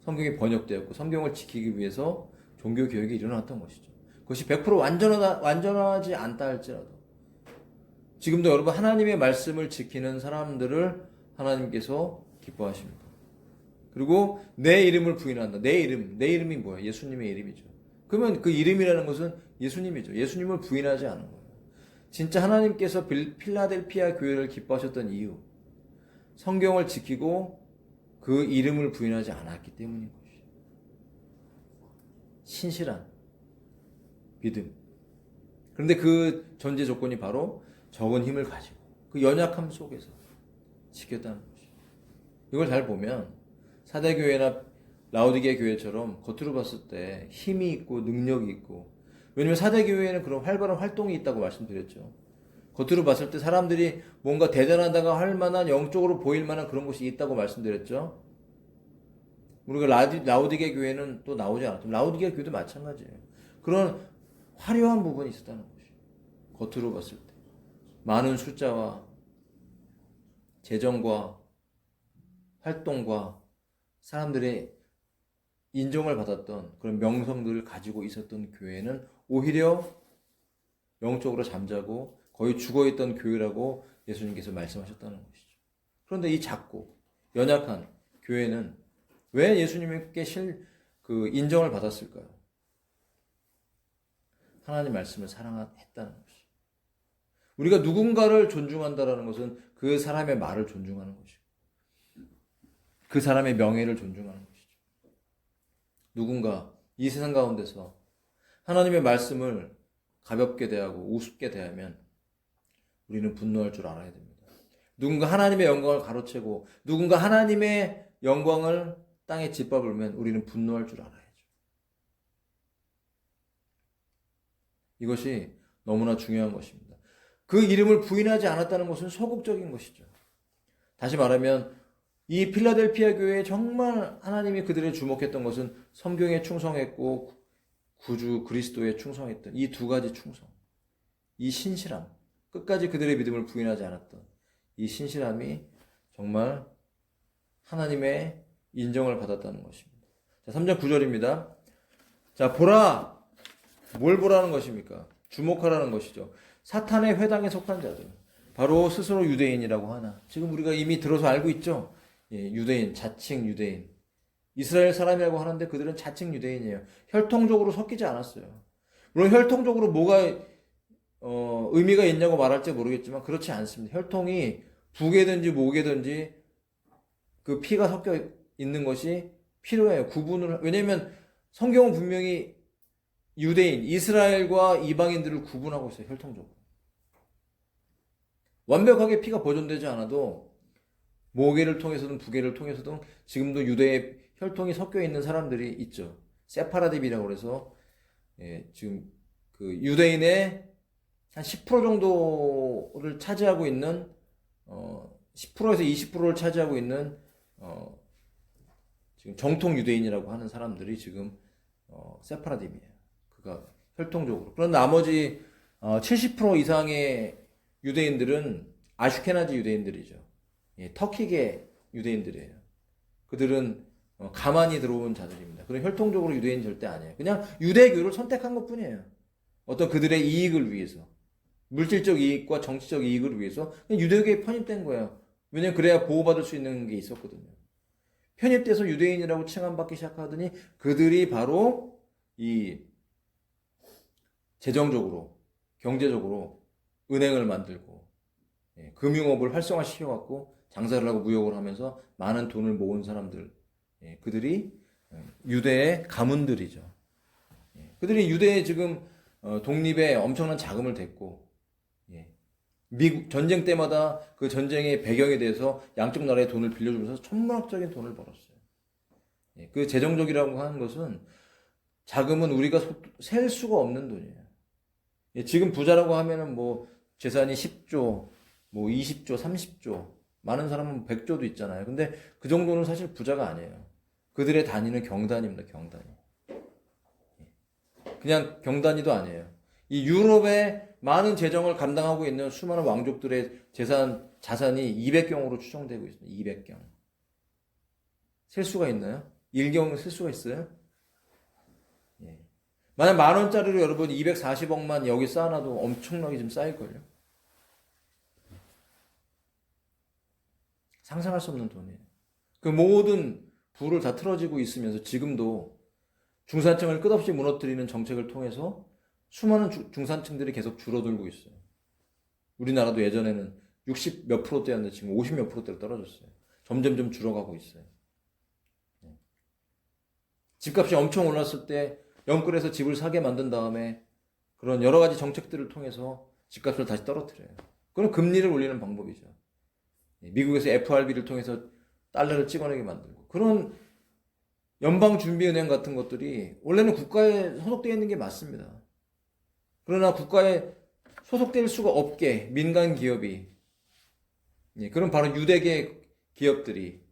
A: 성경이 번역되었고 성경을 지키기 위해서 종교 교육이 일어났던 것이죠. 그것이 100% 완전하지 않다 할지라도 지금도 여러분 하나님의 말씀을 지키는 사람들을 하나님께서 기뻐하십니다. 그리고 내 이름을 부인한다. 내 이름이 뭐예요? 예수님의 이름이죠. 그러면 그 이름이라는 것은 예수님이죠. 예수님을 부인하지 않은 거예요. 진짜 하나님께서 필라델피아 교회를 기뻐하셨던 이유, 성경을 지키고 그 이름을 부인하지 않았기 때문인 것이죠. 신실한 믿음. 그런데 그 전제 조건이 바로 적은 힘을 가지고 그 연약함 속에서 지켰다는 것이죠. 이걸 잘 보면 사대교회나 라오디게 교회처럼 겉으로 봤을 때 힘이 있고 능력이 있고, 왜냐면 사대교회에는 그런 활발한 활동이 있다고 말씀드렸죠. 겉으로 봤을 때 사람들이 뭔가 대단하다고 할 만한, 영적으로 보일 만한 그런 것이 있다고 말씀드렸죠. 우리가 라오디게 교회는 또 나오지 않았죠. 라오디게 교회도 마찬가지예요. 그런 화려한 부분이 있었다는 것이죠. 겉으로 봤을 때 많은 숫자와 재정과 활동과 사람들의 인정을 받았던 그런 명성들을 가지고 있었던 교회는 오히려 영적으로 잠자고 거의 죽어있던 교회라고 예수님께서 말씀하셨다는 것이죠. 그런데 이 작고 연약한 교회는 왜 예수님께 인정을 받았을까요? 하나님 말씀을 사랑했다는 것이죠. 우리가 누군가를 존중한다는 것은 그 사람의 말을 존중하는 것이고 그 사람의 명예를 존중하는 것이죠. 누군가 이 세상 가운데서 하나님의 말씀을 가볍게 대하고 우습게 대하면 우리는 분노할 줄 알아야 됩니다. 누군가 하나님의 영광을 가로채고 누군가 하나님의 영광을 땅에 짓밟으면 우리는 분노할 줄 알아야죠. 이것이 너무나 중요한 것입니다. 그 이름을 부인하지 않았다는 것은 소극적인 것이죠. 다시 말하면 이 필라델피아 교회에 정말 하나님이 그들을 주목했던 것은 성경에 충성했고 구주 그리스도에 충성했던 이 두 가지 충성, 이 신실함, 끝까지 그들의 믿음을 부인하지 않았던 이 신실함이 정말 하나님의 인정을 받았다는 것입니다. 자, 3장 9절입니다. 자, 보라! 뭘 보라는 것입니까? 주목하라는 것이죠. 사탄의 회당에 속한 자들, 바로 스스로 유대인이라고 하나. 지금 우리가 이미 들어서 알고 있죠? 유대인, 자칭 유대인. 이스라엘 사람이라고 하는데 그들은 자칭 유대인이에요. 혈통적으로 섞이지 않았어요. 물론 혈통적으로 뭐가 의미가 있냐고 말할지 모르겠지만 그렇지 않습니다. 혈통이 북에든지 목에든지 그 피가 섞여 있는 것이 필요해요. 왜냐하면 성경은 분명히 유대인, 이스라엘과 이방인들을 구분하고 있어요. 혈통적으로. 완벽하게 피가 보존되지 않아도 모계를 통해서든 부계를 통해서든 지금도 유대의 혈통이 섞여 있는 사람들이 있죠. 세파라딤이라고 그래서 지금 그 유대인의 한 10% 정도를 차지하고 있는 10%에서 20%를 차지하고 있는 지금 정통 유대인이라고 하는 사람들이 지금 세파라딤이에요. 그가 혈통적으로. 그런 나머지 70% 이상의 유대인들은 아슈케나지 유대인들이죠. 터키계 유대인들이에요. 그들은 가만히 들어온 자들입니다. 그런 혈통적으로 유대인 절대 아니에요. 그냥 유대교를 선택한 것뿐이에요. 어떤 그들의 이익을 위해서, 물질적 이익과 정치적 이익을 위해서 그냥 유대교에 편입된 거예요. 왜냐면 그래야 보호받을 수 있는 게 있었거든요. 편입돼서 유대인이라고 칭함받기 시작하더니 그들이 바로 이 재정적으로, 경제적으로 은행을 만들고 금융업을 활성화시켜갖고 장사를 하고 무역을 하면서 많은 돈을 모은 사람들, 그들이 유대의 가문들이죠. 그들이 유대의 지금 독립에 엄청난 자금을 댔고, 미국 전쟁 때마다 그 전쟁의 배경에 대해서 양쪽 나라에 돈을 빌려주면서 천문학적인 돈을 벌었어요. 그 재정적이라고 하는 것은 자금은 우리가 셀 수가 없는 돈이에요. 지금 부자라고 하면은 뭐 재산이 10조, 뭐 20조, 30조, 많은 사람은 100조도 있잖아요. 근데 그 정도는 사실 부자가 아니에요. 그들의 단위는 경단입니다. 경단위. 그냥 경단위도 아니에요. 이 유럽의 많은 재정을 감당하고 있는 수많은 왕족들의 자산이 200경으로 추정되고 있습니다. 200경. 셀 수가 있나요? 1경 셀 수가 있어요? 만약 10,000원짜리로 여러분 240억만 여기 쌓아놔도 엄청나게 좀 쌓일걸요? 상상할 수 없는 돈이에요. 그 모든 부를 다 틀어지고 있으면서 지금도 중산층을 끝없이 무너뜨리는 정책을 통해서 수많은 중산층들이 계속 줄어들고 있어요. 우리나라도 예전에는 60 몇 %대였는데 지금 50 몇 %대로 떨어졌어요. 점점점 줄어가고 있어요. 집값이 엄청 올랐을 때 영끌에서 집을 사게 만든 다음에 그런 여러 가지 정책들을 통해서 집값을 다시 떨어뜨려요. 그건 금리를 올리는 방법이죠. 미국에서 FRB를 통해서 달러를 찍어내게 만들고 그런 연방준비은행 같은 것들이 원래는 국가에 소속되어 있는 게 맞습니다. 그러나 국가에 소속될 수가 없게 민간 기업이 그런 바로 유대계 기업들이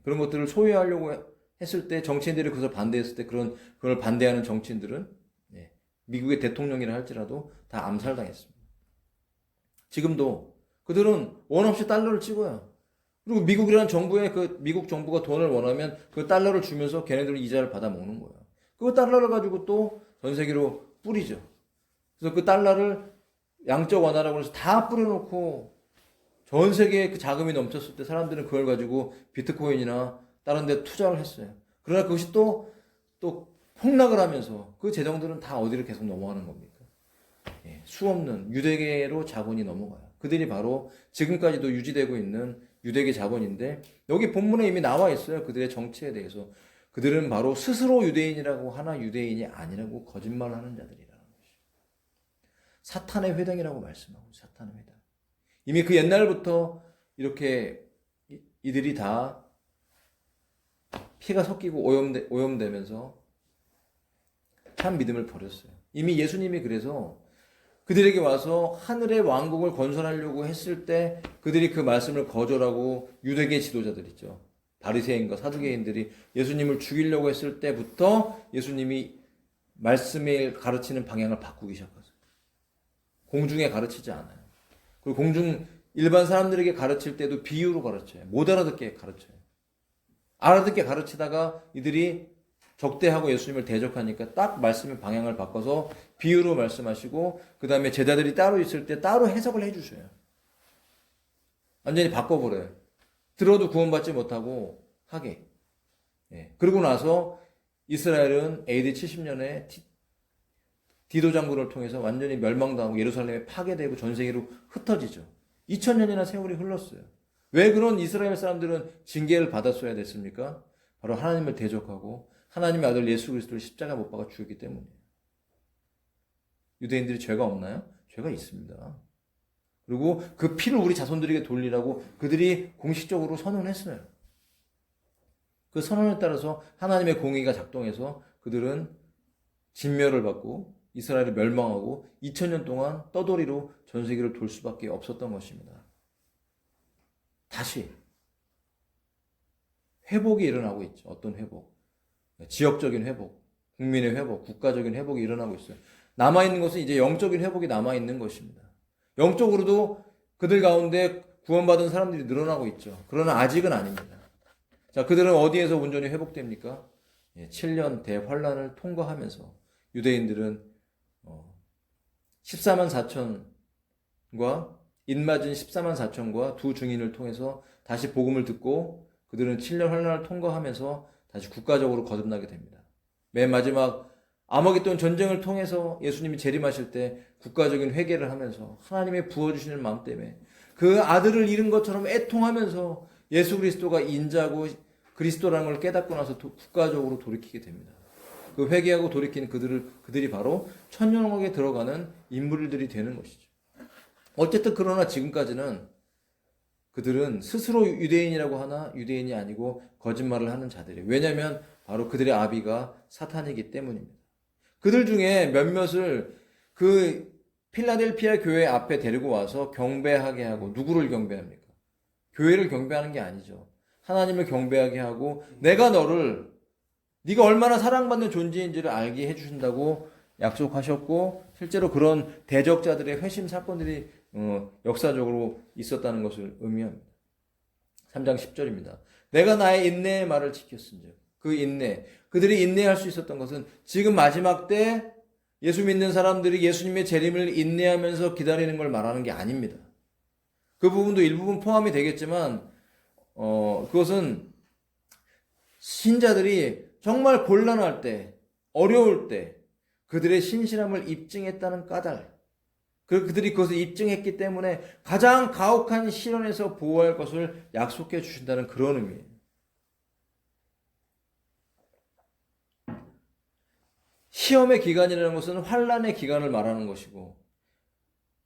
A: 그런 것들을 소유하려고 했을 때 정치인들이 그것을 반대했을 때 그걸 반대하는 정치인들은 미국의 대통령이라 할지라도 다 암살당했습니다. 지금도 그들은 원 없이 달러를 찍어요. 그리고 미국이라는 정부에 미국 정부가 돈을 원하면 그 달러를 주면서 걔네들은 이자를 받아 먹는 거예요. 그 달러를 가지고 또 전 세계로 뿌리죠. 그래서 그 달러를 양적 완화라고 해서 다 뿌려놓고 전 세계에 그 자금이 넘쳤을 때 사람들은 그걸 가지고 비트코인이나 다른 데 투자를 했어요. 그러나 그것이 또 폭락을 하면서 그 재정들은 다 어디를 계속 넘어가는 겁니까? 예, 수없는 유대계로 자본이 넘어가요. 그들이 바로 지금까지도 유지되고 있는 유대계 자본인데 여기 본문에 이미 나와 있어요. 그들의 정체에 대해서. 그들은 바로 스스로 유대인이라고 하나 유대인이 아니라고 거짓말하는 자들이라는 것이죠. 사탄의 회당이라고 말씀하고 사탄의 회당. 이미 그 옛날부터 이렇게 이들이 다 피가 섞이고 오염되면서 참 믿음을 버렸어요. 이미 예수님이 그래서 그들에게 와서 하늘의 왕국을 건설하려고 했을 때 그들이 그 말씀을 거절하고 유대계 지도자들 있죠. 바리새인과 사두개인들이 예수님을 죽이려고 했을 때부터 예수님이 말씀을 가르치는 방향을 바꾸기 시작했어요. 공중에 가르치지 않아요. 그리고 일반 사람들에게 가르칠 때도 비유로 가르쳐요. 못 알아듣게 가르쳐요. 알아듣게 가르치다가 이들이 적대하고 예수님을 대적하니까 딱 말씀의 방향을 바꿔서 비유로 말씀하시고 그 다음에 제자들이 따로 있을 때 따로 해석을 해주셔요. 완전히 바꿔버려요. 들어도 구원받지 못하고 하게. 예. 그러고 나서 이스라엘은 AD 70년에 디도 장군을 통해서 완전히 멸망당하고 예루살렘에 파괴되고 전 세계로 흩어지죠. 2000년이나 세월이 흘렀어요. 왜 그런 이스라엘 사람들은 징계를 받았어야 됐습니까? 바로 하나님을 대적하고 하나님의 아들 예수 그리스도를 십자가 못 박아 죽였기 때문이에요. 유대인들이 죄가 없나요? 죄가 있습니다. 그리고 그 피를 우리 자손들에게 돌리라고 그들이 공식적으로 선언했어요. 그 선언에 따라서 하나님의 공의가 작동해서 그들은 진멸을 받고 이스라엘이 멸망하고 2000년 동안 떠돌이로 전 세계를 돌 수밖에 없었던 것입니다. 다시 회복이 일어나고 있죠. 어떤 회복? 지역적인 회복, 국민의 회복, 국가적인 회복이 일어나고 있어요. 남아있는 것은 이제 영적인 회복이 남아있는 것입니다. 영적으로도 그들 가운데 구원받은 사람들이 늘어나고 있죠. 그러나 아직은 아닙니다. 자, 그들은 어디에서 온전히 회복됩니까? 7년 대환란을 통과하면서 유대인들은 14만 4천과 인맞은 14만 4천과 두 증인을 통해서 다시 복음을 듣고 그들은 7년 환란을 통과하면서 다시 국가적으로 거듭나게 됩니다. 맨 마지막 아마겟돈 전쟁을 통해서 예수님이 재림하실 때 국가적인 회개를 하면서 하나님의 부어주시는 마음 때문에 그 아들을 잃은 것처럼 애통하면서 예수 그리스도가 인자고 그리스도라는 걸 깨닫고 나서 국가적으로 돌이키게 됩니다. 그 회개하고 돌이킨 그들이 바로 천년왕국에 들어가는 인물들이 되는 것이죠. 어쨌든 그러나 지금까지는 그들은 스스로 유대인이라고 하나 유대인이 아니고 거짓말을 하는 자들이에요. 왜냐하면 바로 그들의 아비가 사탄이기 때문입니다. 그들 중에 몇몇을 그 필라델피아 교회 앞에 데리고 와서 경배하게 하고 누구를 경배합니까? 교회를 경배하는 게 아니죠. 하나님을 경배하게 하고 내가 네가 얼마나 사랑받는 존재인지를 알게 해주신다고 약속하셨고 실제로 그런 대적자들의 회심 사건들이 역사적으로 있었다는 것을 의미합니다. 3장 10절입니다. 내가 나의 인내의 말을 지켰은즉 그 인내, 그들이 인내할 수 있었던 것은 지금 마지막 때 예수 믿는 사람들이 예수님의 재림을 인내하면서 기다리는 걸 말하는 게 아닙니다. 그 부분도 일부분 포함이 되겠지만 그것은 신자들이 정말 곤란할 때, 어려울 때 그들의 신실함을 입증했다는 까닭, 그들이 그것을 입증했기 때문에 가장 가혹한 시련에서 보호할 것을 약속해 주신다는 그런 의미예요. 시험의 기간이라는 것은 환란의 기간을 말하는 것이고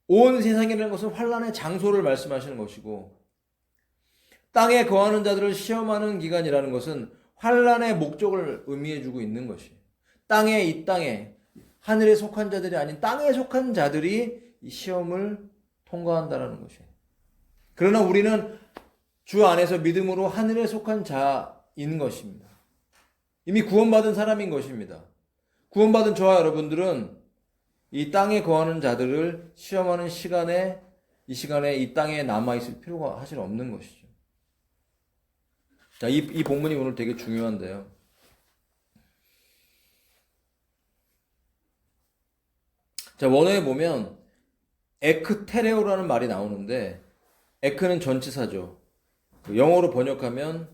A: 온 세상이라는 것은 환란의 장소를 말씀하시는 것이고 땅에 거하는 자들을 시험하는 기간이라는 것은 환란의 목적을 의미해주고 있는 것이에요. 이 땅에 하늘에 속한 자들이 아닌 땅에 속한 자들이 이 시험을 통과한다는 것이에요. 그러나 우리는 주 안에서 믿음으로 하늘에 속한 자인 것입니다. 이미 구원받은 사람인 것입니다. 구원받은 저와 여러분들은 이 땅에 거하는 자들을 시험하는 시간에 이 시간에 이 땅에 남아있을 필요가 사실 없는 것이죠. 자, 이 본문이 오늘 되게 중요한데요. 자, 원어에 보면 에크테레오라는 말이 나오는데, 에크는 전치사죠. 영어로 번역하면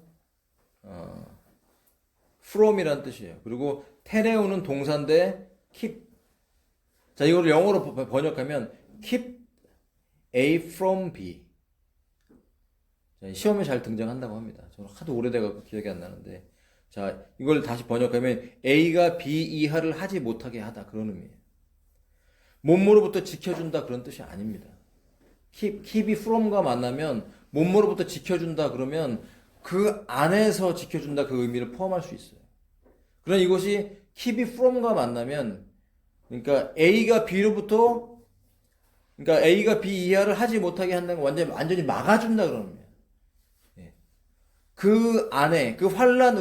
A: from이란 뜻이에요. 그리고 테레오는 동사인데 keep. 자, 이거를 영어로 번역하면 keep A from B. 자, 시험에 잘 등장한다고 합니다. 저는 하도 오래돼갖고 기억이 안 나는데, 자, 이걸 다시 번역하면 A가 B 이하를 하지 못하게 하다, 그런 의미예요. 몸으로부터 지켜준다, 그런 뜻이 아닙니다. keep이 from과 만나면 몸으로부터 지켜준다 그러면 그 안에서 지켜준다, 그 의미를 포함할 수 있어요. 그러나 이것이 keep이 from과 만나면, 그러니까 A가 B 이하를 하지 못하게 한다는 건 완전히 막아준다 그러는 거예요. 그 안에, 그 환란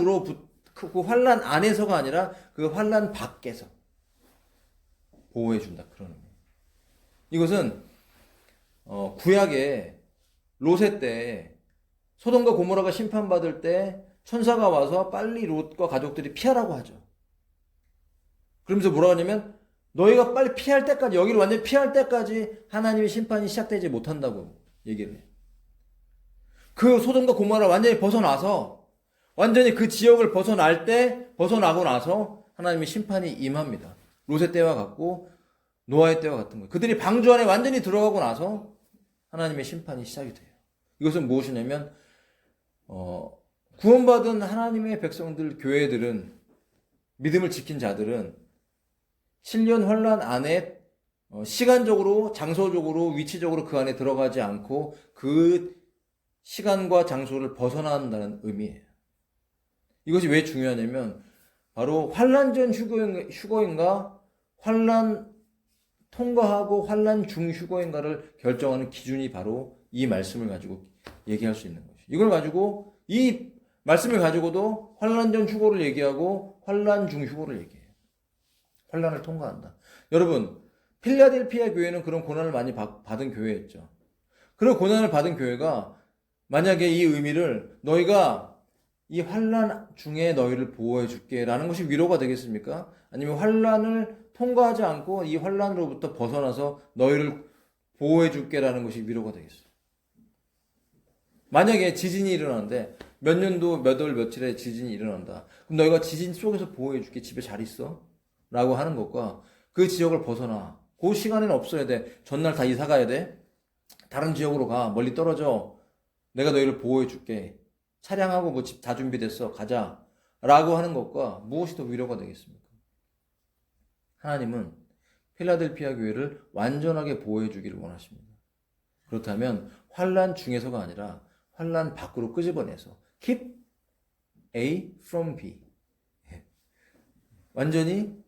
A: 안에서가 아니라 그 환란 밖에서 보호해준다, 그런 의미예요. 이것은 구약의 롯의 때 소돔과 고모라가 심판받을 때 천사가 와서 빨리 롯과 가족들이 피하라고 하죠. 그러면서 뭐라고 하냐면 너희가 빨리 피할 때까지, 여기를 완전히 피할 때까지 하나님의 심판이 시작되지 못한다고 얘기를 해요. 그 소돔과 고모라 완전히 벗어나서, 완전히 그 지역을 벗어나고 나서 하나님의 심판이 임합니다. 롯의 때와 같고 노아의 때와 같은 거예요. 그들이 방주 안에 완전히 들어가고 나서 하나님의 심판이 시작이 돼요. 이것은 무엇이냐면 구원받은 하나님의 백성들, 교회들은, 믿음을 지킨 자들은 7년 환란 안에 시간적으로, 장소적으로, 위치적으로 그 안에 들어가지 않고 그 시간과 장소를 벗어난다는 의미예요. 이것이 왜 중요하냐면 바로 환란 전 휴거인가 환란 통과하고 환란 중 휴거인가를 결정하는 기준이 바로 이 말씀을 가지고 얘기할 수 있는 것이죠. 이걸 가지고, 이 말씀을 가지고도 환란 전 휴거를 얘기하고 환란 중 휴거를 얘기해요. 환란을 통과한다. 여러분, 필라델피아 교회는 그런 고난을 많이 받은 교회였죠. 그런 고난을 받은 교회가 만약에 이 의미를 너희가 이 환란 중에 너희를 보호해 줄게 라는 것이 위로가 되겠습니까? 아니면 환란을 통과하지 않고 이 환란으로부터 벗어나서 너희를 보호해 줄게 라는 것이 위로가 되겠어요? 만약에 지진이 일어나는데 몇 년도 몇 월 며칠에 지진이 일어난다. 그럼 너희가 지진 속에서 보호해 줄게, 집에 잘 있어 라고 하는 것과 그 지역을 벗어나, 그 시간에는 없어야 돼, 전날 다 이사 가야 돼, 다른 지역으로 가, 멀리 떨어져, 내가 너희를 보호해 줄게, 차량하고 뭐 집 다 준비됐어, 가자 라고 하는 것과 무엇이 더 위로가 되겠습니까? 하나님은 필라델피아 교회를 완전하게 보호해 주기를 원하십니다. 그렇다면 환란 중에서가 아니라 환란 밖으로 끄집어내서 keep A from B, 완전히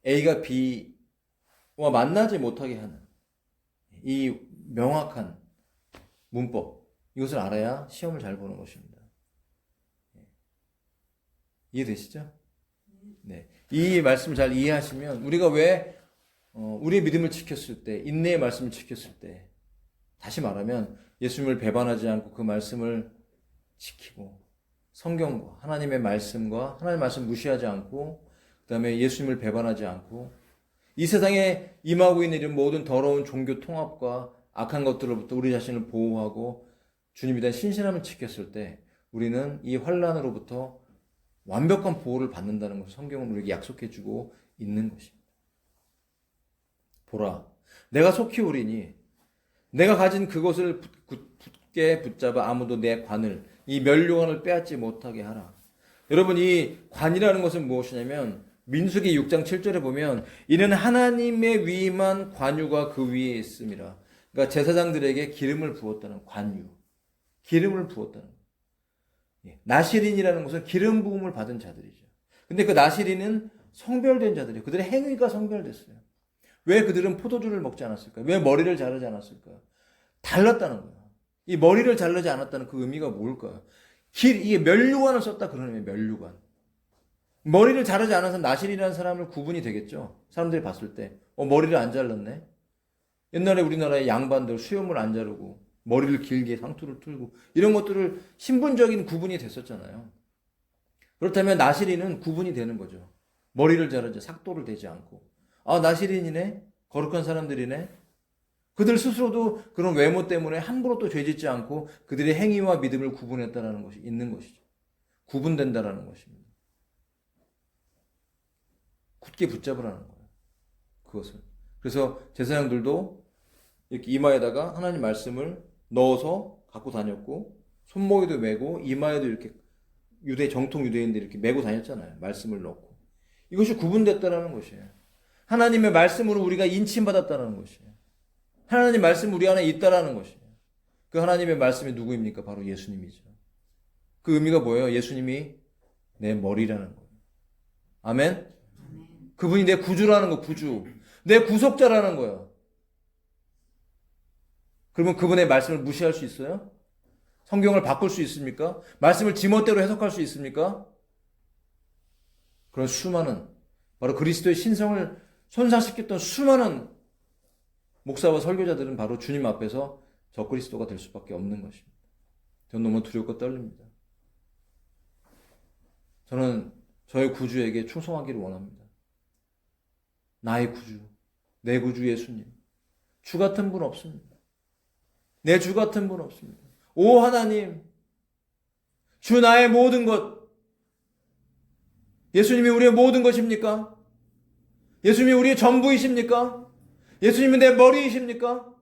A: A가 B와 만나지 못하게 하는 이 명확한 문법, 이것을 알아야 시험을 잘 보는 것입니다. 이해되시죠? 네. 이 말씀을 잘 이해하시면 우리가 왜 우리의 믿음을 지켰을 때, 인내의 말씀을 지켰을 때, 다시 말하면 예수님을 배반하지 않고 그 말씀을 지키고 성경과 하나님의 말씀과 하나님의 말씀 무시하지 않고, 그 다음에 예수님을 배반하지 않고 이 세상에 임하고 있는 이런 모든 더러운 종교 통합과 악한 것들로부터 우리 자신을 보호하고 주님에 대한 신실함을 지켰을 때 우리는 이 환란으로부터 완벽한 보호를 받는다는 것을 성경은 우리에게 약속해 주고 있는 것입니다. 보라, 내가 속히 오리니 내가 가진 그것을 굳게 붙잡아 아무도 내 관을, 이 면류관을 빼앗지 못하게 하라. 여러분, 이 관이라는 것은 무엇이냐면 민수기 6장 7절에 보면 이는 하나님의 위임한 관유가 그 위에 있음이라. 그러니까 제사장들에게 기름을 부었다는 관유, 기름을 부었다는 것. 나시린이라는 것은 기름 부음을 받은 자들이죠. 근데 그 나시린은 성별된 자들이에요. 그들의 행위가 성별됐어요. 왜 그들은 포도주를 먹지 않았을까? 왜 머리를 자르지 않았을까? 달랐다는 거예요. 이 머리를 자르지 않았다는 그 의미가 뭘까요? 이게 면류관을 썼다 그러는 거예요. 면류관. 머리를 자르지 않아서 나실이라는 사람을 구분이 되겠죠. 사람들이 봤을 때 머리를 안 잘랐네. 옛날에 우리나라의 양반들 수염을 안 자르고 머리를 길게 상투를 틀고 이런 것들을 신분적인 구분이 됐었잖아요. 그렇다면 나시린은 구분이 되는 거죠. 머리를 자르지 삭도를 대지 않고 아 나시린이네 거룩한 사람들이네. 그들 스스로도 그런 외모 때문에 함부로 또 죄짓지 않고 그들의 행위와 믿음을 구분했다라는 것이 있는 것이죠. 구분된다라는 것입니다. 굳게 붙잡으라는 거예요. 그것을. 그래서 제사장들도 이렇게 이마에다가 하나님 말씀을 넣어서 갖고 다녔고 손목에도 메고 이마에도 이렇게 정통 유대인들이 이렇게 메고 다녔잖아요. 말씀을 넣고. 이것이 구분됐다라는 것이에요. 하나님의 말씀으로 우리가 인침받았다는 것이에요. 하나님 말씀 우리 안에 있다라는 것이에요. 그 하나님의 말씀이 누구입니까? 바로 예수님이죠. 그 의미가 뭐예요? 예수님이 내 머리라는 거예요. 아멘? 그분이 내 구주라는 거, 구주. 내 구속자라는 거예요. 그러면 그분의 말씀을 무시할 수 있어요? 성경을 바꿀 수 있습니까? 말씀을 지멋대로 해석할 수 있습니까? 그런 수많은, 바로 그리스도의 신성을 손상시켰던 수많은 목사와 설교자들은 바로 주님 앞에서 적그리스도가 될 수밖에 없는 것입니다. 저는 너무 두렵고 떨립니다. 저는 저의 구주에게 충성하기를 원합니다. 나의 구주, 내 구주 예수님. 주 같은 분 없습니다. 내 주 같은 분 없습니다. 오 하나님, 주 나의 모든 것. 예수님이 우리의 모든 것입니까? 예수님이 우리의 전부이십니까? 예수님이 내 머리이십니까?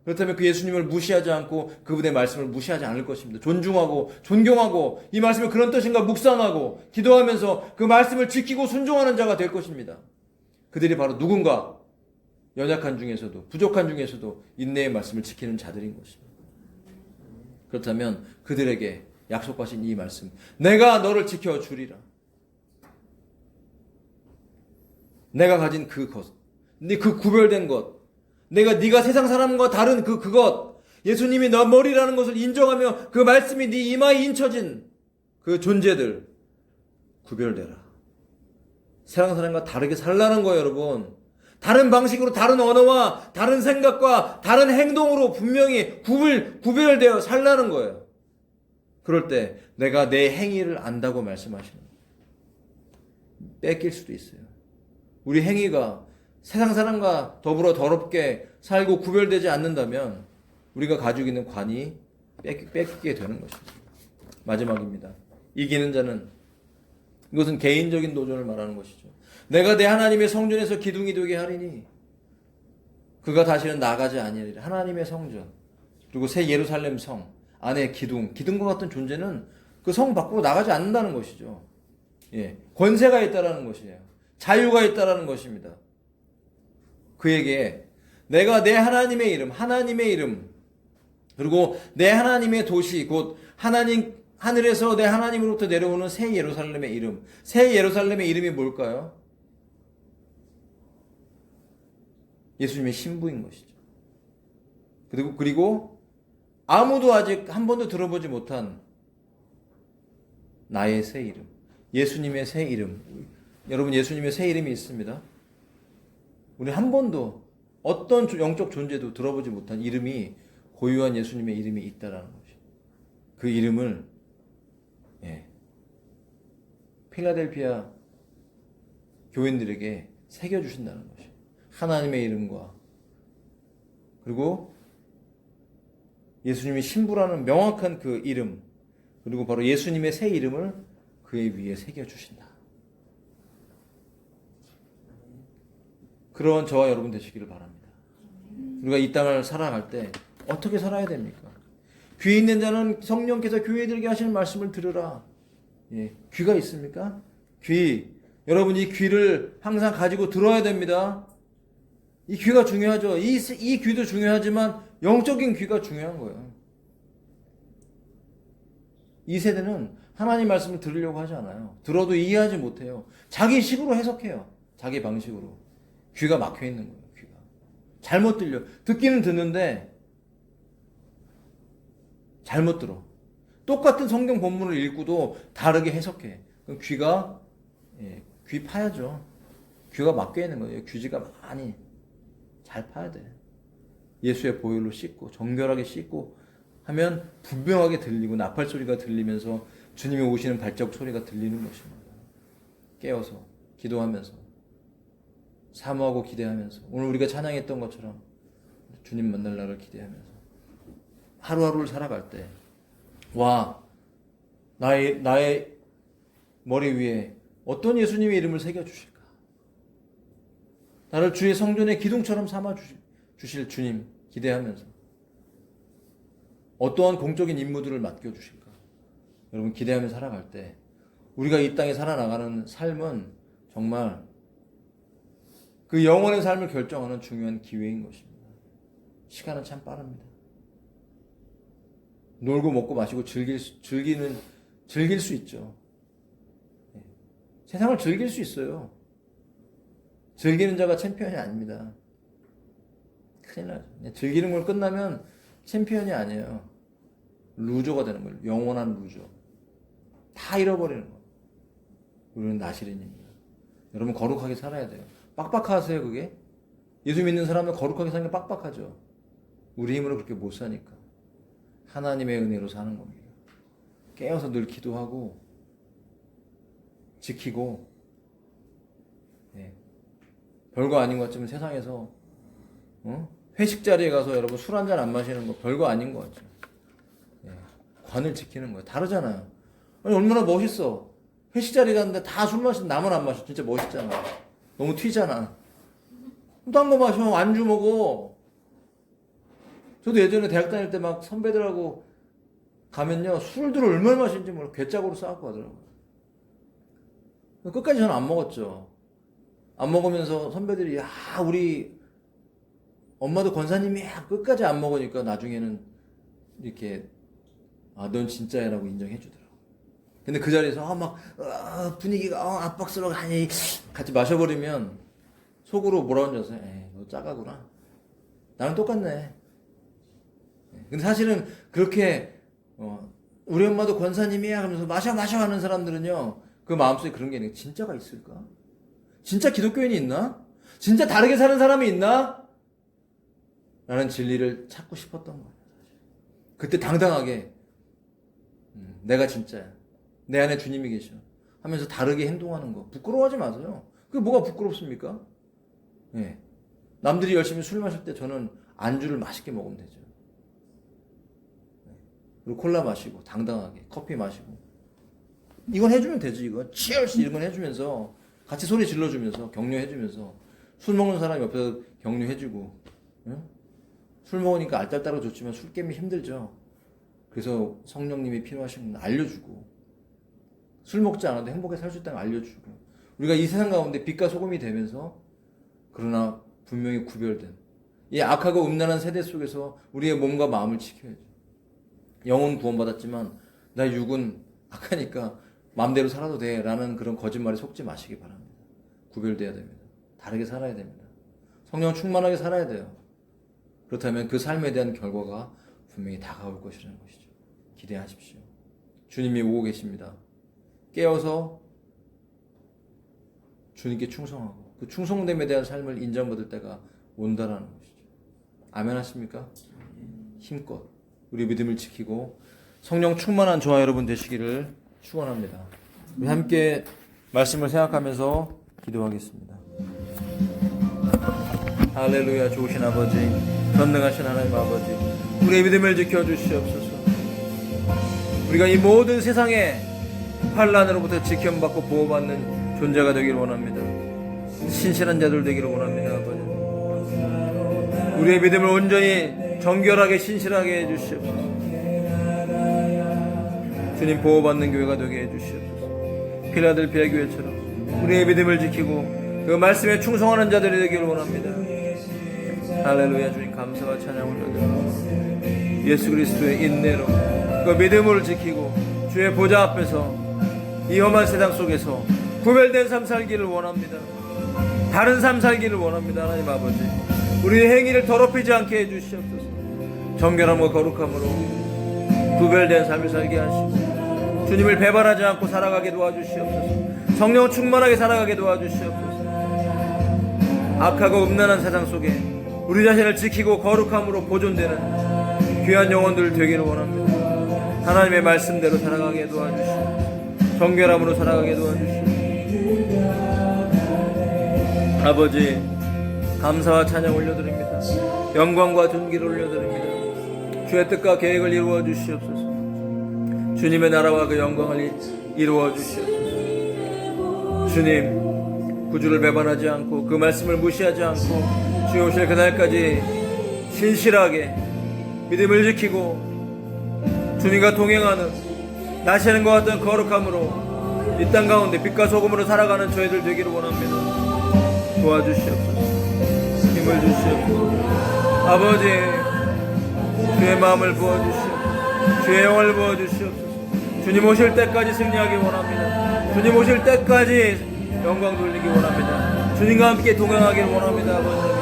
A: 그렇다면 그 예수님을 무시하지 않고 그분의 말씀을 무시하지 않을 것입니다. 존중하고 존경하고 이 말씀이 그런 뜻인가 묵상하고 기도하면서 그 말씀을 지키고 순종하는 자가 될 것입니다. 그들이 바로 누군가 연약한 중에서도 부족한 중에서도 인내의 말씀을 지키는 자들인 것입니다. 그렇다면 그들에게 약속하신 이 말씀, 내가 너를 지켜주리라. 내가 가진 그것, 그 구별된 것, 네가 세상 사람과 다른 그것, 예수님이 너 머리라는 것을 인정하며 그 말씀이 네 이마에 인쳐진 그 존재들 구별되라. 세상 사람과 다르게 살라는 거예요, 여러분. 다른 방식으로, 다른 언어와 다른 생각과 다른 행동으로 분명히 구별되어 살라는 거예요. 그럴 때 내가 내 행위를 안다고 말씀하시는 거예요. 뺏길 수도 있어요. 우리 행위가 세상 사람과 더불어 더럽게 살고 구별되지 않는다면 우리가 가지고 있는 관이 뺏기게 되는 것입니다. 마지막입니다. 이기는 자는, 이것은 개인적인 도전을 말하는 것이죠. 내가 내 하나님의 성전에서 기둥이 되게 하리니 그가 다시는 나가지 아니하리라. 하나님의 성전 그리고 새 예루살렘 성 안에 기둥과 같은 존재는 그 성 밖으로 나가지 않는다는 것이죠. 예, 권세가 있다라는 것이에요. 자유가 있다라는 것입니다. 그에게 내가 내 하나님의 이름 그리고 내 하나님의 도시 곧 하늘에서 내 하나님으로부터 내려오는 새 예루살렘의 이름. 새 예루살렘의 이름이 뭘까요? 예수님의 신부인 것이죠. 그리고 아무도 아직 한 번도 들어보지 못한 나의 새 이름. 예수님의 새 이름. 여러분, 예수님의 새 이름이 있습니다. 우리 한 번도 어떤 영적 존재도 들어보지 못한 이름이, 고유한 예수님의 이름이 있다라는 것이죠. 그 이름을 필라델피아 교인들에게 새겨주신다는 것이에요. 하나님의 이름과 그리고 예수님이 신부라는 명확한 그 이름, 그리고 바로 예수님의 새 이름을 그의 위에 새겨주신다. 그런 저와 여러분 되시기를 바랍니다. 우리가 이 땅을 살아갈 때 어떻게 살아야 됩니까? 귀 있는 자는 성령께서 교회들에게 하시는 말씀을 들으라. 귀가 있습니까? 여러분 이 귀를 항상 가지고 들어야 됩니다. 이 귀가 중요하죠. 이 귀도 중요하지만 영적인 귀가 중요한 거예요. 이 세대는 하나님 말씀을 들으려고 하지 않아요. 들어도 이해하지 못해요. 자기 식으로 해석해요. 자기 방식으로. 귀가 막혀 있는 거예요. 귀가 잘못 들려. 듣기는 듣는데 잘못 들어. 똑같은 성경 본문을 읽고도 다르게 해석해. 그럼 귀 파야죠. 귀가 막혀 있는 거예요. 귀지가 많이 잘 파야 돼. 예수의 보혈로 씻고 정결하게 씻고 하면 분명하게 들리고 나팔 소리가 들리면서 주님이 오시는 발자국 소리가 들리는 것입니다. 깨어서 기도하면서 사모하고 기대하면서 오늘 우리가 찬양했던 것처럼 주님 만날 날을 기대하면서 하루하루를 살아갈 때 와, 나의 머리 위에 어떤 예수님의 이름을 새겨주실까? 나를 주의 성전의 기둥처럼 삼아 주실 주님 기대하면서 어떠한 공적인 임무들을 맡겨주실까? 여러분 기대하며 살아갈 때 우리가 이 땅에 살아나가는 삶은 정말 그 영원의 삶을 결정하는 중요한 기회인 것입니다. 시간은 참 빠릅니다. 놀고 먹고 마시고 즐길 수 있죠. 세상을 즐길 수 있어요. 즐기는 자가 챔피언이 아닙니다. 큰일 나죠. 즐기는 걸 끝나면 챔피언이 아니에요. 루저가 되는 거예요. 영원한 루저. 다 잃어버리는 거예요. 우리는 나시린입니다. 여러분 거룩하게 살아야 돼요. 빡빡하세요 그게? 예수 믿는 사람은 거룩하게 사는 게 빡빡하죠. 우리 힘으로 그렇게 못 사니까. 하나님의 은혜로 사는 겁니다. 깨어서 늘 기도하고 지키고 별거 아닌 것 같지만 세상에서 회식 자리에 가서 여러분 술 한잔 안 마시는 거 별거 아닌 것 같죠. 관을 지키는 거예요. 다르잖아요. 아니 얼마나 멋있어. 회식 자리 갔는데 다 술 마시는 나만 안 마셔. 진짜 멋있잖아. 너무 튀잖아. 딴 거 마셔. 안주 먹어. 저도 예전에 대학 다닐 때 막 선배들하고 가면요 술들을 얼마나 마시는지 몰라. 괴짝으로 싸갖고 가더라고요. 끝까지 저는 안 먹었죠. 안 먹으면서 선배들이 야 우리 엄마도 권사님이야 끝까지 안 먹으니까 나중에는 이렇게 넌 진짜야라고 인정해 주더라고. 근데 그 자리에서 막 분위기가 압박스러워 하니 같이 마셔버리면 속으로 뭐라 하는지 아세요? 너 짜가구나. 나는 똑같네. 근데 사실은 그렇게 우리 엄마도 권사님이야 하면서 마셔 하는 사람들은요 그 마음속에 그런 게 있는 진짜가 있을까? 진짜 기독교인이 있나? 진짜 다르게 사는 사람이 있나? 라는 진리를 찾고 싶었던 거예요. 그때 당당하게 내가 진짜야. 내 안에 주님이 계셔. 하면서 다르게 행동하는 거. 부끄러워하지 마세요. 그게 뭐가 부끄럽습니까? 남들이 열심히 술 마실 때 저는 안주를 맛있게 먹으면 되죠. 그리고 콜라 마시고 당당하게 커피 마시고 이건 해주면 되지. 이거 치얼스 이런 건 해주면서 같이 소리 질러주면서 격려해주면서 술 먹는 사람 옆에서 격려해주고 술 먹으니까 알딸딸하고 좋지만 술 깨면 힘들죠. 그래서 성령님이 필요하신 분 알려주고 술 먹지 않아도 행복하게 살 수 있다는 걸 알려주고 우리가 이 세상 가운데 빛과 소금이 되면서 그러나 분명히 구별된 이 악하고 음란한 세대 속에서 우리의 몸과 마음을 지켜야죠. 영혼 구원받았지만 나 육은 악하니까 마음대로 살아도 돼 라는 그런 거짓말에 속지 마시기 바랍니다. 구별돼야 됩니다. 다르게 살아야 됩니다. 성령 충만하게 살아야 돼요. 그렇다면 그 삶에 대한 결과가 분명히 다가올 것이라는 것이죠. 기대하십시오. 주님이 오고 계십니다. 깨어서 주님께 충성하고 그 충성됨에 대한 삶을 인정받을 때가 온다라는 것이죠. 아멘 하십니까? 힘껏 우리 믿음을 지키고 성령 충만한 저와 여러분 되시기를 축원합니다. 우리 함께 말씀을 생각하면서 기도하겠습니다. 할렐루야. 좋으신 아버지, 전능하신 하나님 아버지, 우리의 믿음을 지켜주시옵소서. 우리가 이 모든 세상에 환난으로부터 지켜받고 보호받는 존재가 되기를 원합니다. 신실한 자들 되기를 원합니다. 아버지, 우리의 믿음을 온전히 정결하게 신실하게 해주시옵소서. 주님 보호받는 교회가 되게 해주시옵소서. 필라델피아 교회처럼 우리의 믿음을 지키고 그 말씀에 충성하는 자들이 되기를 원합니다. 할렐루야. 주님 감사와 찬양을 드립니다. 예수 그리스도의 인내로 그 믿음을 지키고 주의 보좌 앞에서 이 험한 세상 속에서 구별된 삶 살기를 원합니다. 다른 삶 살기를 원합니다. 하나님 아버지, 우리의 행위를 더럽히지 않게 해주시옵소서. 정결함과 거룩함으로 구별된 삶을 살게 하시고 주님을 배반하지 않고 살아가게 도와주시옵소서. 성령 충만하게 살아가게 도와주시옵소서. 악하고 음란한 세상 속에 우리 자신을 지키고 거룩함으로 보존되는 귀한 영혼들 되기를 원합니다. 하나님의 말씀대로 살아가게 도와주시고 정결함으로 살아가게 도와주시고 아버지 감사와 찬양 올려드립니다. 영광과 존귀를 올려드립니다. 주의 뜻과 계획을 이루어 주시옵소서. 주님의 나라와 그 영광을 이루어 주시옵소서. 주님 구주를 배반하지 않고 그 말씀을 무시하지 않고 주의 오실 그날까지 신실하게 믿음을 지키고 주님과 동행하는 나시는 것 같은 거룩함으로 이 땅 가운데 빛과 소금으로 살아가는 저희들 되기를 원합니다. 도와주시옵소서. 힘을 주시옵소서. 아버지 주의 마음을 부어주시옵소서. 주의 영을 부어주시옵소서. 주님 오실 때까지 승리하기 원합니다. 주님 오실 때까지 영광 돌리기 원합니다. 주님과 함께 동행하기를 원합니다. 아버지